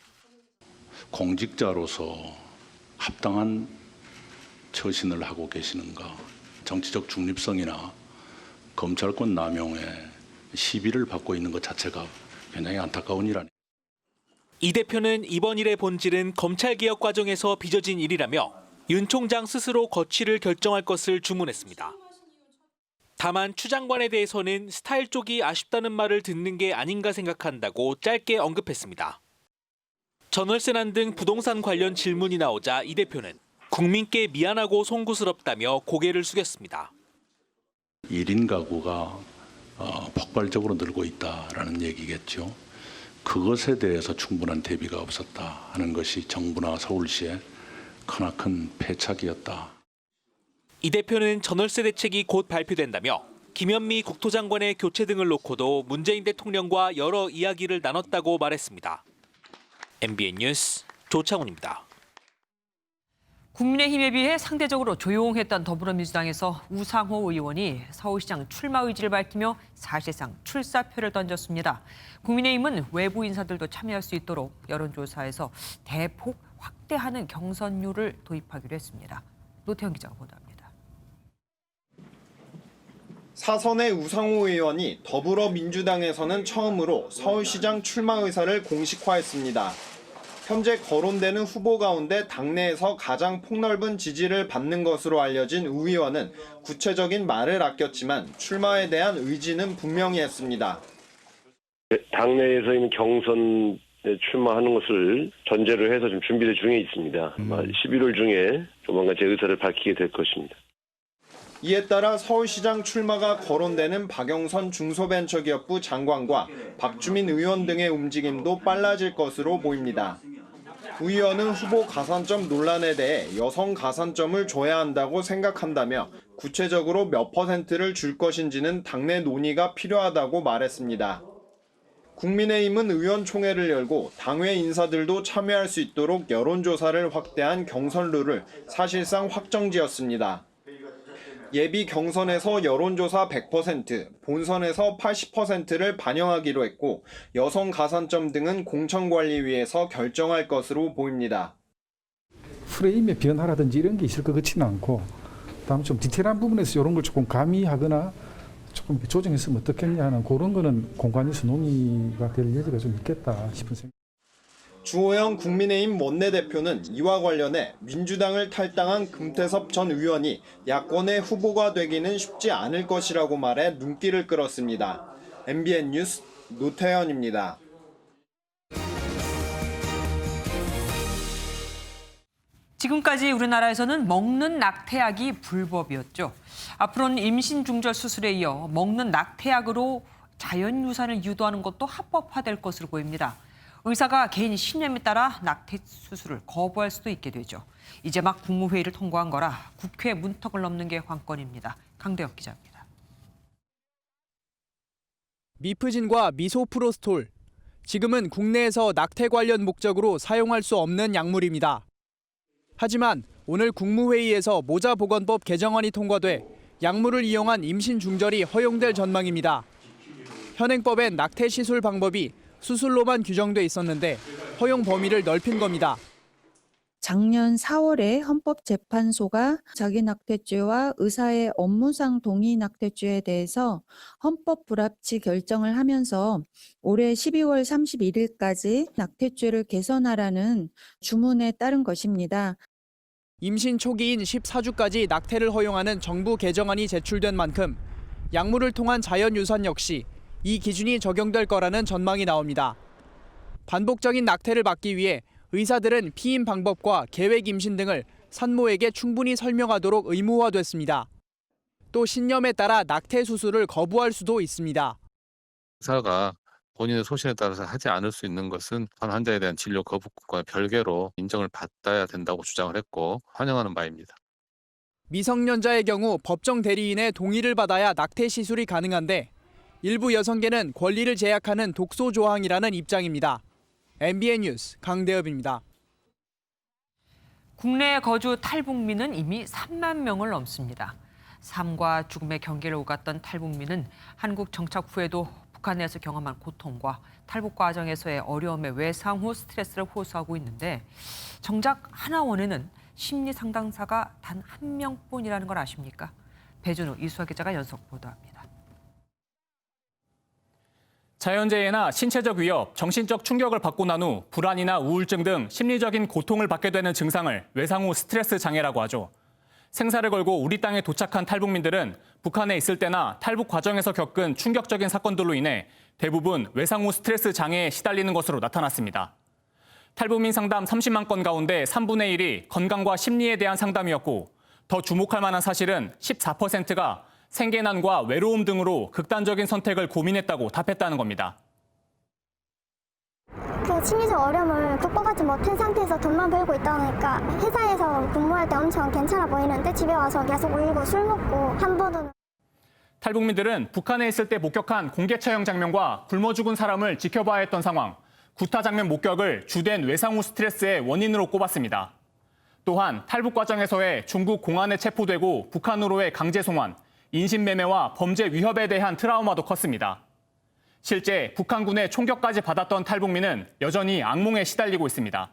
공직자로서 합당한 처신을 하고 계시는가, 정치적 중립성이나 검찰권 남용에 시비를 받고 있는 것 자체가 굉장히 안타까운 일 아닙니까? 이 대표는 이번 일의 본질은 검찰개혁 과정에서 빚어진 일이라며 윤 총장 스스로 거취를 결정할 것을 주문했습니다. 다만 추 장관에 대해서는 스타일 쪽이 아쉽다는 말을 듣는 게 아닌가 생각한다고 짧게 언급했습니다. 전월세난 등 부동산 관련 질문이 나오자 이 대표는 국민께 미안하고 송구스럽다며 고개를 숙였습니다. 1인 가구가 폭발적으로 늘고 있다라는 얘기겠죠. 그것에 대해서 충분한 대비가 없었다 하는 것이 정부나 서울시의 크나큰 패착이었다. 이 대표는 전월세 대책이 곧 발표된다며 김현미 국토장관의 교체 등을 놓고도 문재인 대통령과 여러 이야기를 나눴다고 말했습니다. MBN 뉴스 조창훈입니다. 국민의힘에 비해 상대적으로 조용했던 더불어민주당에서 우상호 의원이 서울시장 출마 의지를 밝히며 사실상 출사표를 던졌습니다. 국민의힘은 외부 인사들도 참여할 수 있도록 여론조사에서 대폭 확대하는 경선률을 도입하기로 했습니다. 노태영 기자가 보도합니다. 사선의 우상호 의원이 더불어민주당에서는 처음으로 서울시장 출마 의사를 공식화했습니다. 현재 거론되는 후보 가운데 당내에서 가장 폭넓은 지지를 받는 것으로 알려진 우 의원은 구체적인 말을 아꼈지만 출마에 대한 의지는 분명히 했습니다. 당내에서 있는 경선에 출마하는 것을 전제로 해서 좀 준비 중에 있습니다. 11월 중에 조만간 제 의사를 밝히게 될 것입니다. 이에 따라 서울시장 출마가 거론되는 박영선 중소벤처기업부 장관과 박주민 의원 등의 움직임도 빨라질 것으로 보입니다. 우 의원은 후보 가산점 논란에 대해 여성 가산점을 줘야 한다고 생각한다며 구체적으로 몇 %를 줄 것인지는 당내 논의가 필요하다고 말했습니다. 국민의힘은 의원총회를 열고 당외 인사들도 참여할 수 있도록 여론조사를 확대한 경선 룰을 사실상 확정지었습니다. 예비 경선에서 여론조사 100%, 본선에서 80%를 반영하기로 했고 여성 가산점 등은 공천관리위에서 결정할 것으로 보입니다. 프레임의 변화라든지 이런 게 있을 것 같지는 않고 다음 좀 디테일한 부분에서 이런 걸 조금 가미하거나 조금 조정했으면 어떻겠냐 하는 그런 거는 공관위에서 논의가 될 여지가 좀 있겠다 싶은 생각. 주호영 국민의힘 원내대표는 이와 관련해 민주당을 탈당한 금태섭 전 의원이 야권의 후보가 되기는 쉽지 않을 것이라고 말해 눈길을 끌었습니다. MBN 뉴스 노태현입니다. 지금까지 우리나라에서는 먹는 낙태약이 불법이었죠. 앞으로는 임신 중절 수술에 이어 먹는 낙태약으로 자연 유산을 유도하는 것도 합법화될 것으로 보입니다. 의사가 개인 신념에 따라 낙태 수술을 거부할 수도 있게 되죠. 이제 막 국무회의를 통과한 거라 국회 문턱을 넘는 게 관건입니다. 강대혁 기자입니다. 미프진과 미소프로스톨. 지금은 국내에서 낙태 관련 목적으로 사용할 수 없는 약물입니다. 하지만 오늘 국무회의에서 모자보건법 개정안이 통과돼 약물을 이용한 임신 중절이 허용될 전망입니다. 현행법엔 낙태 시술 방법이 수술로만 규정돼 있었는데 허용 범위를 넓힌 겁니다. 작년 4월에 헌법재판소가 자기낙태죄와 의사의 업무상 동의낙태죄에 대해서 헌법 불합치 결정을 하면서 올해 12월 31일까지 낙태죄를 개선하라는 주문에 따른 것입니다. 임신 초기인 14주까지 낙태를 허용하는 정부 개정안이 제출된 만큼 약물을 통한 자연유산 역시 이 기준이 적용될 거라는 전망이 나옵니다. 반복적인 낙태를 막기 위해 의사들은 피임 방법과 계획 임신 등을 산모에게 충분히 설명하도록 의무화됐습니다. 또 신념에 따라 낙태 수술을 거부할 수도 있습니다. 의사가 본인의 소신에 따라서 하지 않을 수 있는 것은 환자에 대한 진료 거부권과 별개로 인정을 받아야 된다고 주장을 했고 환영하는 바입니다. 미성년자의 경우 법정 대리인의 동의를 받아야 낙태 시술이 가능한데 일부 여성계는 권리를 제약하는 독소 조항이라는 입장입니다. MBN 뉴스 강대엽입니다. 국내에 거주 탈북민은 이미 3만 명을 넘습니다. 삶과 죽음의 경계를 오갔던 탈북민은 한국 정착 후에도 북한에서 경험한 고통과 탈북 과정에서의 어려움의 외상 후 스트레스를 호소하고 있는데 정작 하나원에는 심리 상담사가 단 한 명뿐이라는 걸 아십니까? 배준호, 이수아 기자가 연속 보도합니다. 자연재해나 신체적 위협, 정신적 충격을 받고 난 후 불안이나 우울증 등 심리적인 고통을 받게 되는 증상을 외상 후 스트레스 장애라고 하죠. 생사를 걸고 우리 땅에 도착한 탈북민들은 북한에 있을 때나 탈북 과정에서 겪은 충격적인 사건들로 인해 대부분 외상 후 스트레스 장애에 시달리는 것으로 나타났습니다. 탈북민 상담 30만 건 가운데 3분의 1이 건강과 심리에 대한 상담이었고 더 주목할 만한 사실은 14%가 생계난과 외로움 등으로 극단적인 선택을 고민했다고 답했다는 겁니다. 그 심리적 어려움을 극복하지 못한 상태에서 돈만 벌고 있다 보니까 회사에서 근무할 때 엄청 괜찮아 보이는데 집에 와서 계속 울고 술 먹고 한 번은. 탈북민들은 북한에 있을 때 목격한 공개 처형 장면과 굶어 죽은 사람을 지켜봐야 했던 상황, 구타 장면 목격을 주된 외상 후 스트레스의 원인으로 꼽았습니다. 또한 탈북 과정에서의 중국 공안에 체포되고 북한으로의 강제 송환, 인신매매와 범죄 위협에 대한 트라우마도 컸습니다. 실제 북한군의 총격까지 받았던 탈북민은 여전히 악몽에 시달리고 있습니다.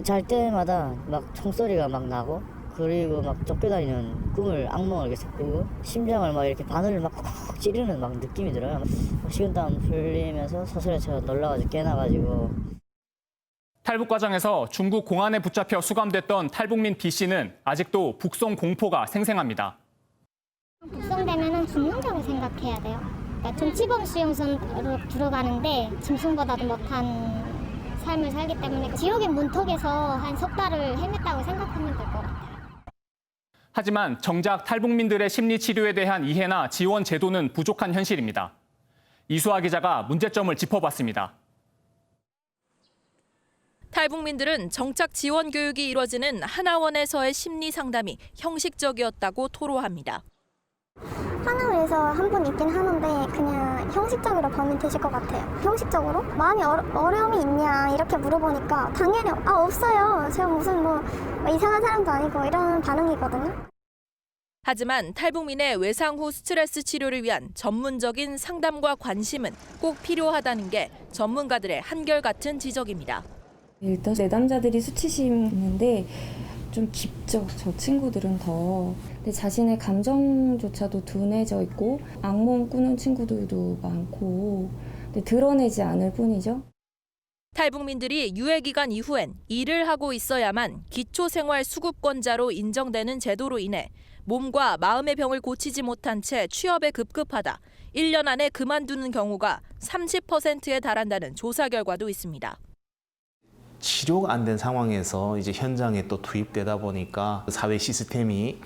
잘 때마다 막 총소리가 막 나고 그리고 막 쫓겨다니는 꿈을 악몽을 계속 꾸고 심장을 막 이렇게 바늘을 막 콕콕 찌르는 막 느낌이 들어요. 식은땀 흘리면서 서서히 놀라가지고 깨나가지고. 탈북 과정에서 중국 공안에 붙잡혀 수감됐던 탈북민 B 씨는 아직도 북송 공포가 생생합니다. 북송되면은 죽는다고 생각해야 돼요. 그러니까 정치범 수용소로 들어가는데 짐승보다도 못한 삶을 살기 때문에 지옥의 문턱에서 한 석 달을 헤맸다고 생각하면 될 것 같아요. 하지만 정작 탈북민들의 심리 치료에 대한 이해나 지원 제도는 부족한 현실입니다. 이수아 기자가 문제점을 짚어봤습니다. 탈북민들은 정착 지원 교육이 이뤄지는 하나원에서의 심리 상담이 형식적이었다고 토로합니다. 하나원에서 한 분 있긴 하는데 그냥 형식적으로 범위되실 것 같아요. 형식적으로 마음이 어려움이 있냐 이렇게 물어보니까 당연히 없어요. 제가 무슨 뭐 이상한 사람도 아니고 이런 반응이거든요. 하지만 탈북민의 외상 후 스트레스 치료를 위한 전문적인 상담과 관심은 꼭 필요하다는 게 전문가들의 한결같은 지적입니다. 일단 내담자들이 수치심 있는데 좀 깊죠. 저 친구들은 더. 근데 자신의 감정조차도 둔해져 있고 악몽 꾸는 친구들도 많고 근데 드러내지 않을 뿐이죠. 탈북민들이 유예 기간 이후엔 일을 하고 있어야만 기초생활수급권자로 인정되는 제도로 인해 몸과 마음의 병을 고치지 못한 채 취업에 급급하다 1년 안에 그만두는 경우가 30%에 달한다는 조사 결과도 있습니다. 치료가 안 된 상황에서 이제 현장에 또 투입되다 보니까 사회 시스템이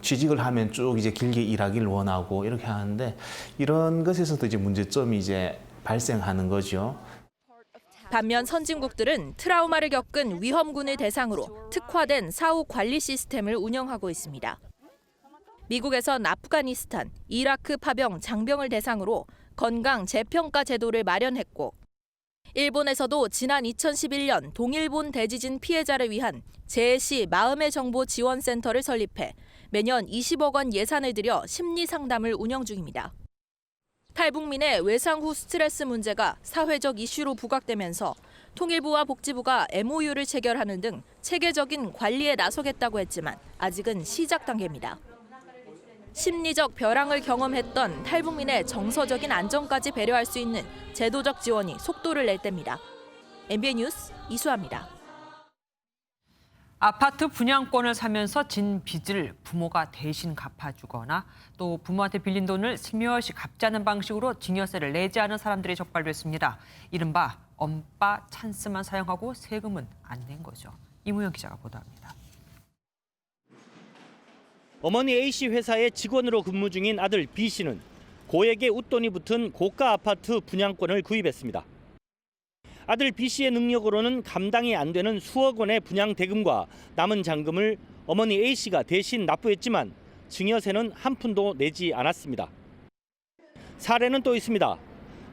취직을 하면 쭉 이제 길게 일하기를 원하고 이렇게 하는데 이런 것에서도 이제 문제점이 이제 발생하는 거죠. 반면 선진국들은 트라우마를 겪은 위험군을 대상으로 특화된 사후 관리 시스템을 운영하고 있습니다. 미국에선 아프가니스탄, 이라크 파병 장병을 대상으로 건강 재평가 제도를 마련했고 일본에서도 지난 2011년 동일본 대지진 피해자를 위한 제시 마음의 정보 지원센터를 설립해 매년 20억 원 예산을 들여 심리 상담을 운영 중입니다. 탈북민의 외상 후 스트레스 문제가 사회적 이슈로 부각되면서 통일부와 복지부가 MOU를 체결하는 등 체계적인 관리에 나서겠다고 했지만 아직은 시작 단계입니다. 심리적 벼랑을 경험했던 탈북민의 정서적인 안정까지 배려할 수 있는 제도적 지원이 속도를 낼 때입니다. MBN 뉴스 이수아입니다. 아파트 분양권을 사면서 진 빚을 부모가 대신 갚아주거나 또 부모한테 빌린 돈을 슬며시 갚지 않는 방식으로 증여세를 내지 않은 사람들이 적발됐습니다. 이른바 엄빠 찬스만 사용하고 세금은 안 낸 거죠. 이무영 기자가 보도합니다. 어머니 A씨 회사의 직원으로 근무 중인 아들 B씨는 고액의 웃돈이 붙은 고가 아파트 분양권을 구입했습니다. 아들 B씨의 능력으로는 감당이 안 되는 수억 원의 분양 대금과 남은 잔금을 어머니 A씨가 대신 납부했지만 증여세는 한 푼도 내지 않았습니다. 사례는 또 있습니다.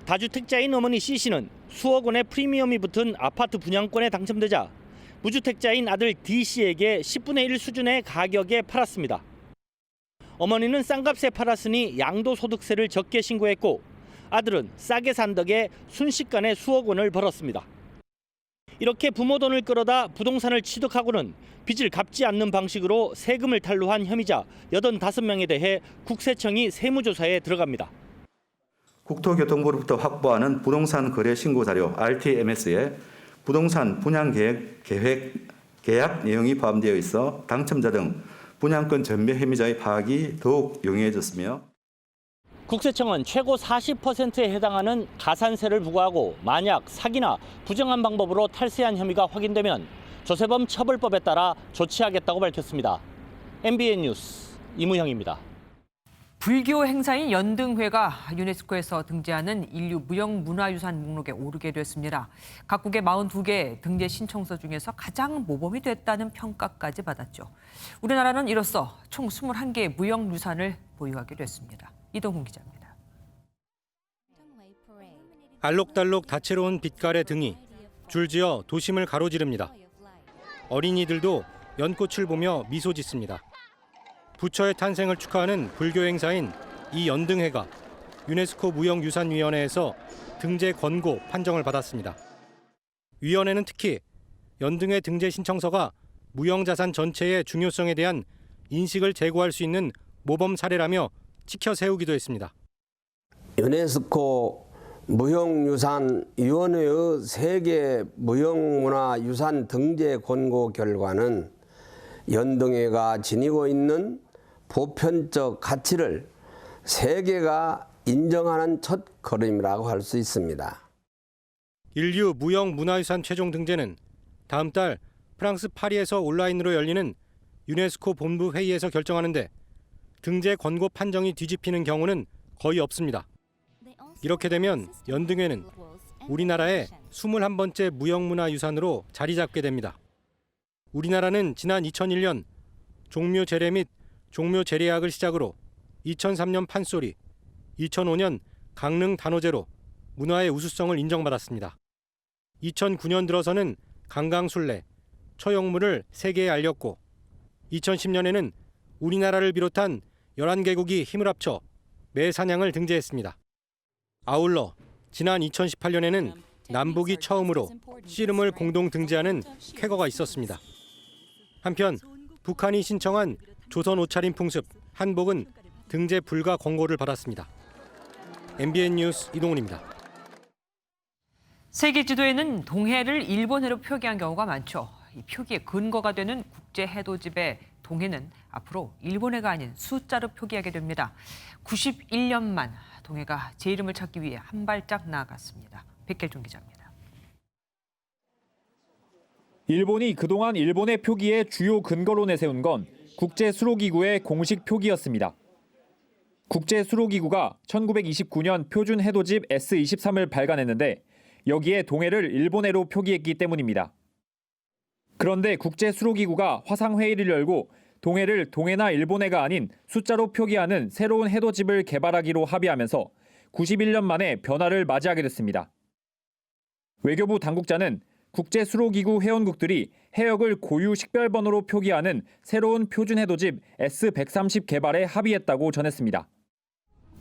다주택자인 어머니 C씨는 수억 원의 프리미엄이 붙은 아파트 분양권에 당첨되자 무주택자인 아들 D씨에게 10분의 1 수준의 가격에 팔았습니다. 어머니는 싼 값에 팔았으니 양도소득세를 적게 신고했고 아들은 싸게 산 덕에 순식간에 수억 원을 벌었습니다. 이렇게 부모 돈을 끌어다 부동산을 취득하고는 빚을 갚지 않는 방식으로 세금을 탈루한 혐의자 85명에 대해 국세청이 세무조사에 들어갑니다. 국토교통부로부터 확보하는 부동산 거래 신고 자료 RTMS에 부동산 분양 계약 내용이 포함되어 있어 당첨자 등 분양권 전매 혐의자의 파악이 더욱 용이해졌으며 국세청은 최고 40%에 해당하는 가산세를 부과하고 만약 사기나 부정한 방법으로 탈세한 혐의가 확인되면 조세범 처벌법에 따라 조치하겠다고 밝혔습니다. MBN 뉴스 이무형입니다. 불교 행사인 연등회가 유네스코에서 등재하는 인류 무형문화유산 목록에 오르게 됐습니다. 각국의 42개 등재 신청서 중에서 가장 모범이 됐다는 평가까지 받았죠. 우리나라는 이로써 총 21개의 무형유산을 보유하게 됐습니다. 이동훈 기자입니다. 알록달록 다채로운 빛깔의 등이 줄지어 도심을 가로지릅니다. 어린이들도 연꽃을 보며 미소 짓습니다. 부처의 탄생을 축하하는 불교 행사인 이 연등회가 유네스코 무형유산위원회에서 등재 권고 판정을 받았습니다. 위원회는 특히 연등회 등재 신청서가 무형자산 전체의 중요성에 대한 인식을 제고할 수 있는 모범 사례라며 지켜 세우기도 했습니다. 유네스코 무형유산위원회의 세계 무형문화유산 등재 권고 결과는 연등회가 지니고 있는 보편적 가치를 세계가 인정하는 첫 걸음이라고 할 수 있습니다. 인류 무형문화유산 최종 등재는 다음 달 프랑스 파리에서 온라인으로 열리는 유네스코 본부 회의에서 결정하는데 등재 권고 판정이 뒤집히는 경우는 거의 없습니다. 이렇게 되면 연등회는 우리나라의 21번째 무형문화유산으로 자리 잡게 됩니다. 우리나라는 지난 2001년 종묘 제례 및 종묘 제례학을 시작으로 2003년 판소리, 2005년 강릉 단오제로 문화의 우수성을 인정받았습니다. 2009년 들어서는 강강술래, 처용물을 세계에 알렸고 2010년에는 우리나라를 비롯한 11개국이 힘을 합쳐 매사냥을 등재했습니다. 아울러 지난 2018년에는 남북이 처음으로 씨름을 공동 등재하는 쾌거가 있었습니다. 한편 북한이 신청한 조선 옷차림 풍습 한복은 등재 불가 권고를 받았습니다. MBN 뉴스 이동훈입니다. 세계 지도에는 동해를 일본해로 표기한 경우가 많죠. 이 표기의 근거가 되는 국제 해도집의 동해는 앞으로 일본해가 아닌 숫자로 표기하게 됩니다. 91년 만 동해가 제 이름을 찾기 위해 한 발짝 나아갔습니다. 백길종 기자입니다. 일본이 그동안 일본의 표기의 주요 근거로 내세운 건 국제수로기구의 공식 표기였습니다. 국제수로기구가 1929년 표준 해도집 S23을 발간했는데 여기에 동해를 일본해로 표기했기 때문입니다. 그런데 국제수로기구가 화상회의를 열고 동해를 동해나 일본해가 아닌 숫자로 표기하는 새로운 해도집을 개발하기로 합의하면서 91년 만에 변화를 맞이하게 됐습니다. 외교부 당국자는 국제수로기구 회원국들이 해역을 고유 식별번호로 표기하는 새로운 표준 해돋이 S-130 개발에 합의했다고 전했습니다.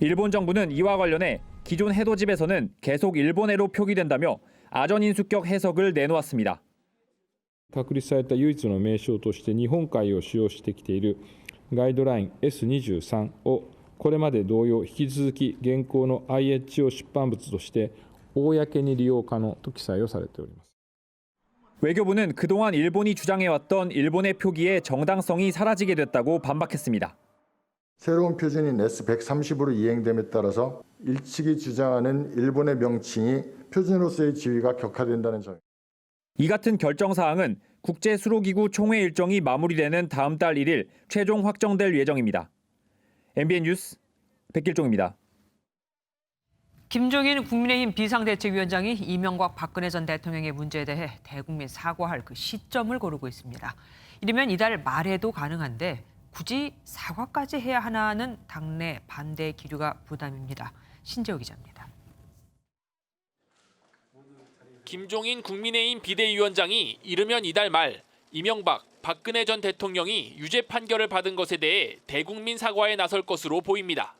일본 정부는 이와 관련해 기존 해돋이에서는 계속 일본해로 표기된다며 아전인수격 해석을 내놓았습니다. 確立された唯一の名称として日本海を使用してきているガイドライン S23 をこれまで同様引き続き現行の IHO 出版物として公に利用可能と記載をされております。 외교부는 그동안 일본이 주장해왔던 일본의 표기의 정당성이 사라지게 됐다고 반박했습니다. 새로운 표준인 S-130으로 이행됨에 따라서 일측이 주장하는 일본의 명칭이 표준으로서의 지위가 격화된다는 점. 이 같은 결정 사항은 국제수로기구 총회 일정이 마무리되는 다음 달 1일 최종 확정될 예정입니다. MBN 뉴스 백길종입니다. 김종인 국민의힘 비상대책위원장이 이명박 박근혜 전 대통령의 문제에 대해 대국민 사과할 그 시점을 고르고 있습니다. 이르면 이달 말에도 가능한데 굳이 사과까지 해야 하나는 당내 반대 기류가 부담입니다. 신재호 기자입니다. 김종인 국민의힘 비대위원장이 이르면 이달 말 이명박, 박근혜 전 대통령이 유죄 판결을 받은 것에 대해 대국민 사과에 나설 것으로 보입니다.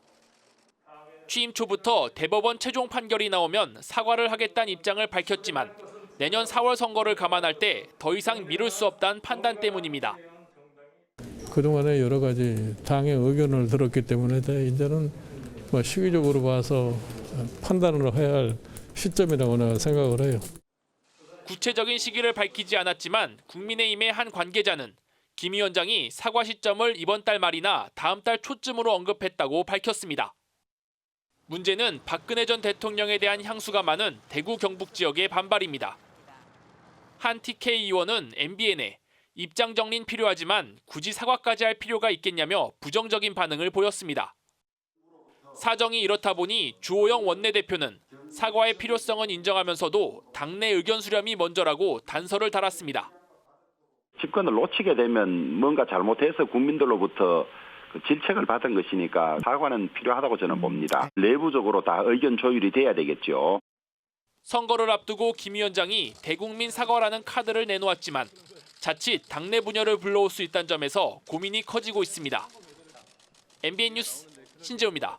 취임 초부터 대법원 최종 판결이 나오면 사과를 하겠다는 입장을 밝혔지만 내년 4월 선거를 감안할 때 더 이상 미룰 수 없다는 판단 때문입니다. 그동안에 여러 가지 당의 의견을 들었기 때문에 이제는 시기적으로 봐서 판단을 해야 할 시점이라고 내가 생각을 해요. 구체적인 시기를 밝히지 않았지만 국민의힘의 한 관계자는 김 위원장이 사과 시점을 이번 달 말이나 다음 달 초쯤으로 언급했다고 밝혔습니다. 문제는 박근혜 전 대통령에 대한 향수가 많은 대구 경북 지역의 반발입니다. 한 TK 의원은 MBN에 입장 정리는 필요하지만 굳이 사과까지 할 필요가 있겠냐며 부정적인 반응을 보였습니다. 사정이 이렇다 보니 주호영 원내대표는 사과의 필요성은 인정하면서도 당내 의견 수렴이 먼저라고 단서를 달았습니다. 집권을 놓치게 되면 뭔가 잘못해서 국민들로부터 질책을 받은 것이니까 사과는 필요하다고 저는 봅니다. 내부적으로 다 의견 조율이 돼야 되겠죠. 선거를 앞두고 김 위원장이 대국민 사과라는 카드를 내놓았지만 자칫 당내 분열을 불러올 수 있다는 점에서 고민이 커지고 있습니다. MBN 뉴스 신재호입니다.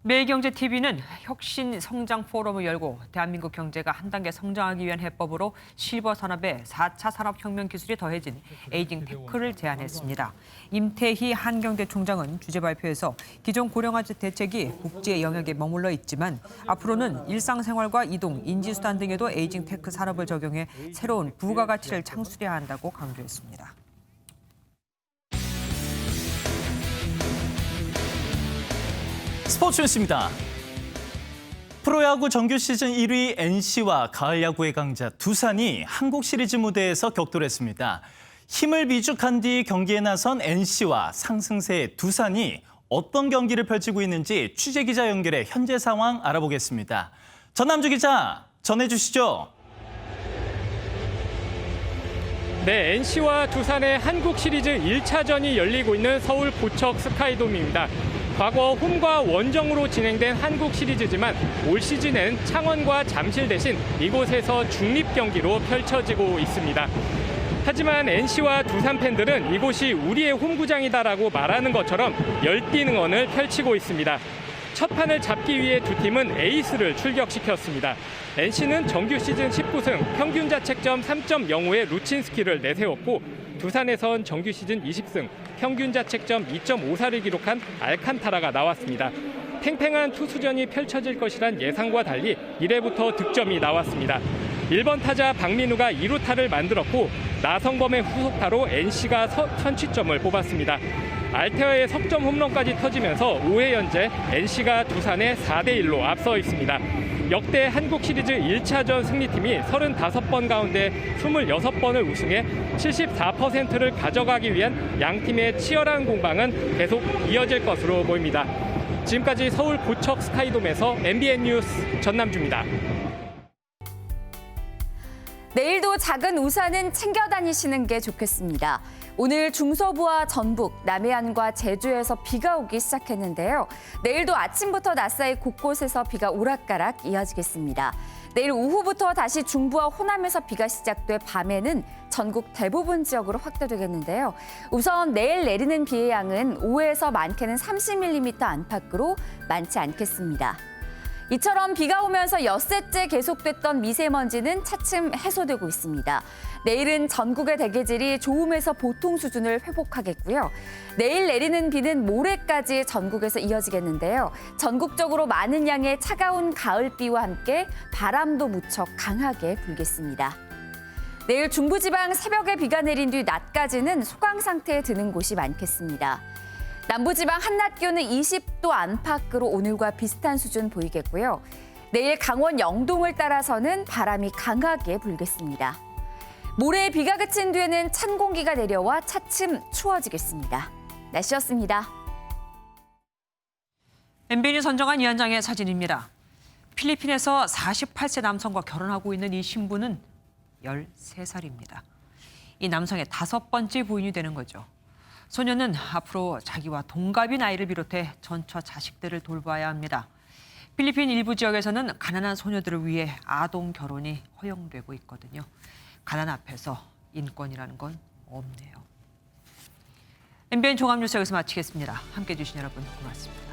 매일경제TV는 혁신 성장 포럼을 열고 대한민국 경제가 한 단계 성장하기 위한 해법으로 실버 산업에 4차 산업혁명 기술이 더해진 에이징 테크를 제안했습니다. 임태희 한경대 총장은 주제 발표에서 기존 고령화 대책이 복지의 영역에 머물러 있지만 앞으로는 일상생활과 이동, 인지수단 등에도 에이징 테크 산업을 적용해 새로운 부가가치를 창출해야 한다고 강조했습니다. 스포츠 뉴스입니다. 프로야구 정규 시즌 1위 NC와 가을 야구의 강자 두산이 한국 시리즈 무대에서 격돌했습니다. 힘을 비축한 뒤 경기에 나선 NC와 상승세의 두산이 어떤 경기를 펼치고 있는지 취재기자 연결해 현재 상황 알아보겠습니다. 전남주 기자, 전해주시죠. 네, NC와 두산의 한국 시리즈 1차전이 열리고 있는 서울 고척 스카이돔입니다. 과거 홈과 원정으로 진행된 한국 시리즈지만 올 시즌엔 창원과 잠실 대신 이곳에서 중립 경기로 펼쳐지고 있습니다. 하지만 NC와 두산 팬들은 이곳이 우리의 홈구장이다라고 말하는 것처럼 열띤 응원을 펼치고 있습니다. 첫 판을 잡기 위해 두 팀은 에이스를 출격시켰습니다. NC는 정규 시즌 19승, 평균 자책점 3.05의 루친스키를 내세웠고 두산에선 정규 시즌 20승, 평균 자책점 2.54를 기록한 알칸타라가 나왔습니다. 팽팽한 투수전이 펼쳐질 것이란 예상과 달리 1회부터 득점이 나왔습니다. 1번 타자 박민우가 2루타를 만들었고 나성범의 후속타로 NC가 선취점을 뽑았습니다. 알테어의 석점 홈런까지 터지면서 5회 현재 NC가 두산에 4대1로 앞서 있습니다. 역대 한국 시리즈 1차전 승리팀이 35번 가운데 26번을 우승해 74%를 가져가기 위한 양팀의 치열한 공방은 계속 이어질 것으로 보입니다. 지금까지 서울 고척 스카이돔에서 MBN 뉴스 전남주입니다. 내일도 작은 우산은 챙겨 다니시는 게 좋겠습니다. 오늘 중서부와 전북, 남해안과 제주에서 비가 오기 시작했는데요. 내일도 아침부터 낮 사이 곳곳에서 비가 오락가락 이어지겠습니다. 내일 오후부터 다시 중부와 호남에서 비가 시작돼 밤에는 전국 대부분 지역으로 확대되겠는데요. 우선 내일 내리는 비의 양은 5에서 많게는 30mm 안팎으로 많지 않겠습니다. 이처럼 비가 오면서 엿새째 계속됐던 미세먼지는 차츰 해소되고 있습니다. 내일은 전국의 대기질이 좋음에서 보통 수준을 회복하겠고요. 내일 내리는 비는 모레까지 전국에서 이어지겠는데요. 전국적으로 많은 양의 차가운 가을비와 함께 바람도 무척 강하게 불겠습니다. 내일 중부지방 새벽에 비가 내린 뒤 낮까지는 소강 상태에 드는 곳이 많겠습니다. 남부지방 한낮 기온은 20도 안팎으로 오늘과 비슷한 수준 보이겠고요. 내일 강원 영동을 따라서는 바람이 강하게 불겠습니다. 모레 비가 그친 뒤에는 찬 공기가 내려와 차츰 추워지겠습니다. 날씨였습니다. MBN이 선정한 이 한 장의 사진입니다. 필리핀에서 48세 남성과 결혼하고 있는 이 신부는 13살입니다. 이 남성의 5번째 부인이 되는 거죠. 소녀는 앞으로 자기와 동갑인 아이를 비롯해 전처 자식들을 돌봐야 합니다. 필리핀 일부 지역에서는 가난한 소녀들을 위해 아동 결혼이 허용되고 있거든요. 가난 앞에서 인권이라는 건 없네요. MBN 종합뉴스 여기서 마치겠습니다. 함께해 주신 여러분 고맙습니다.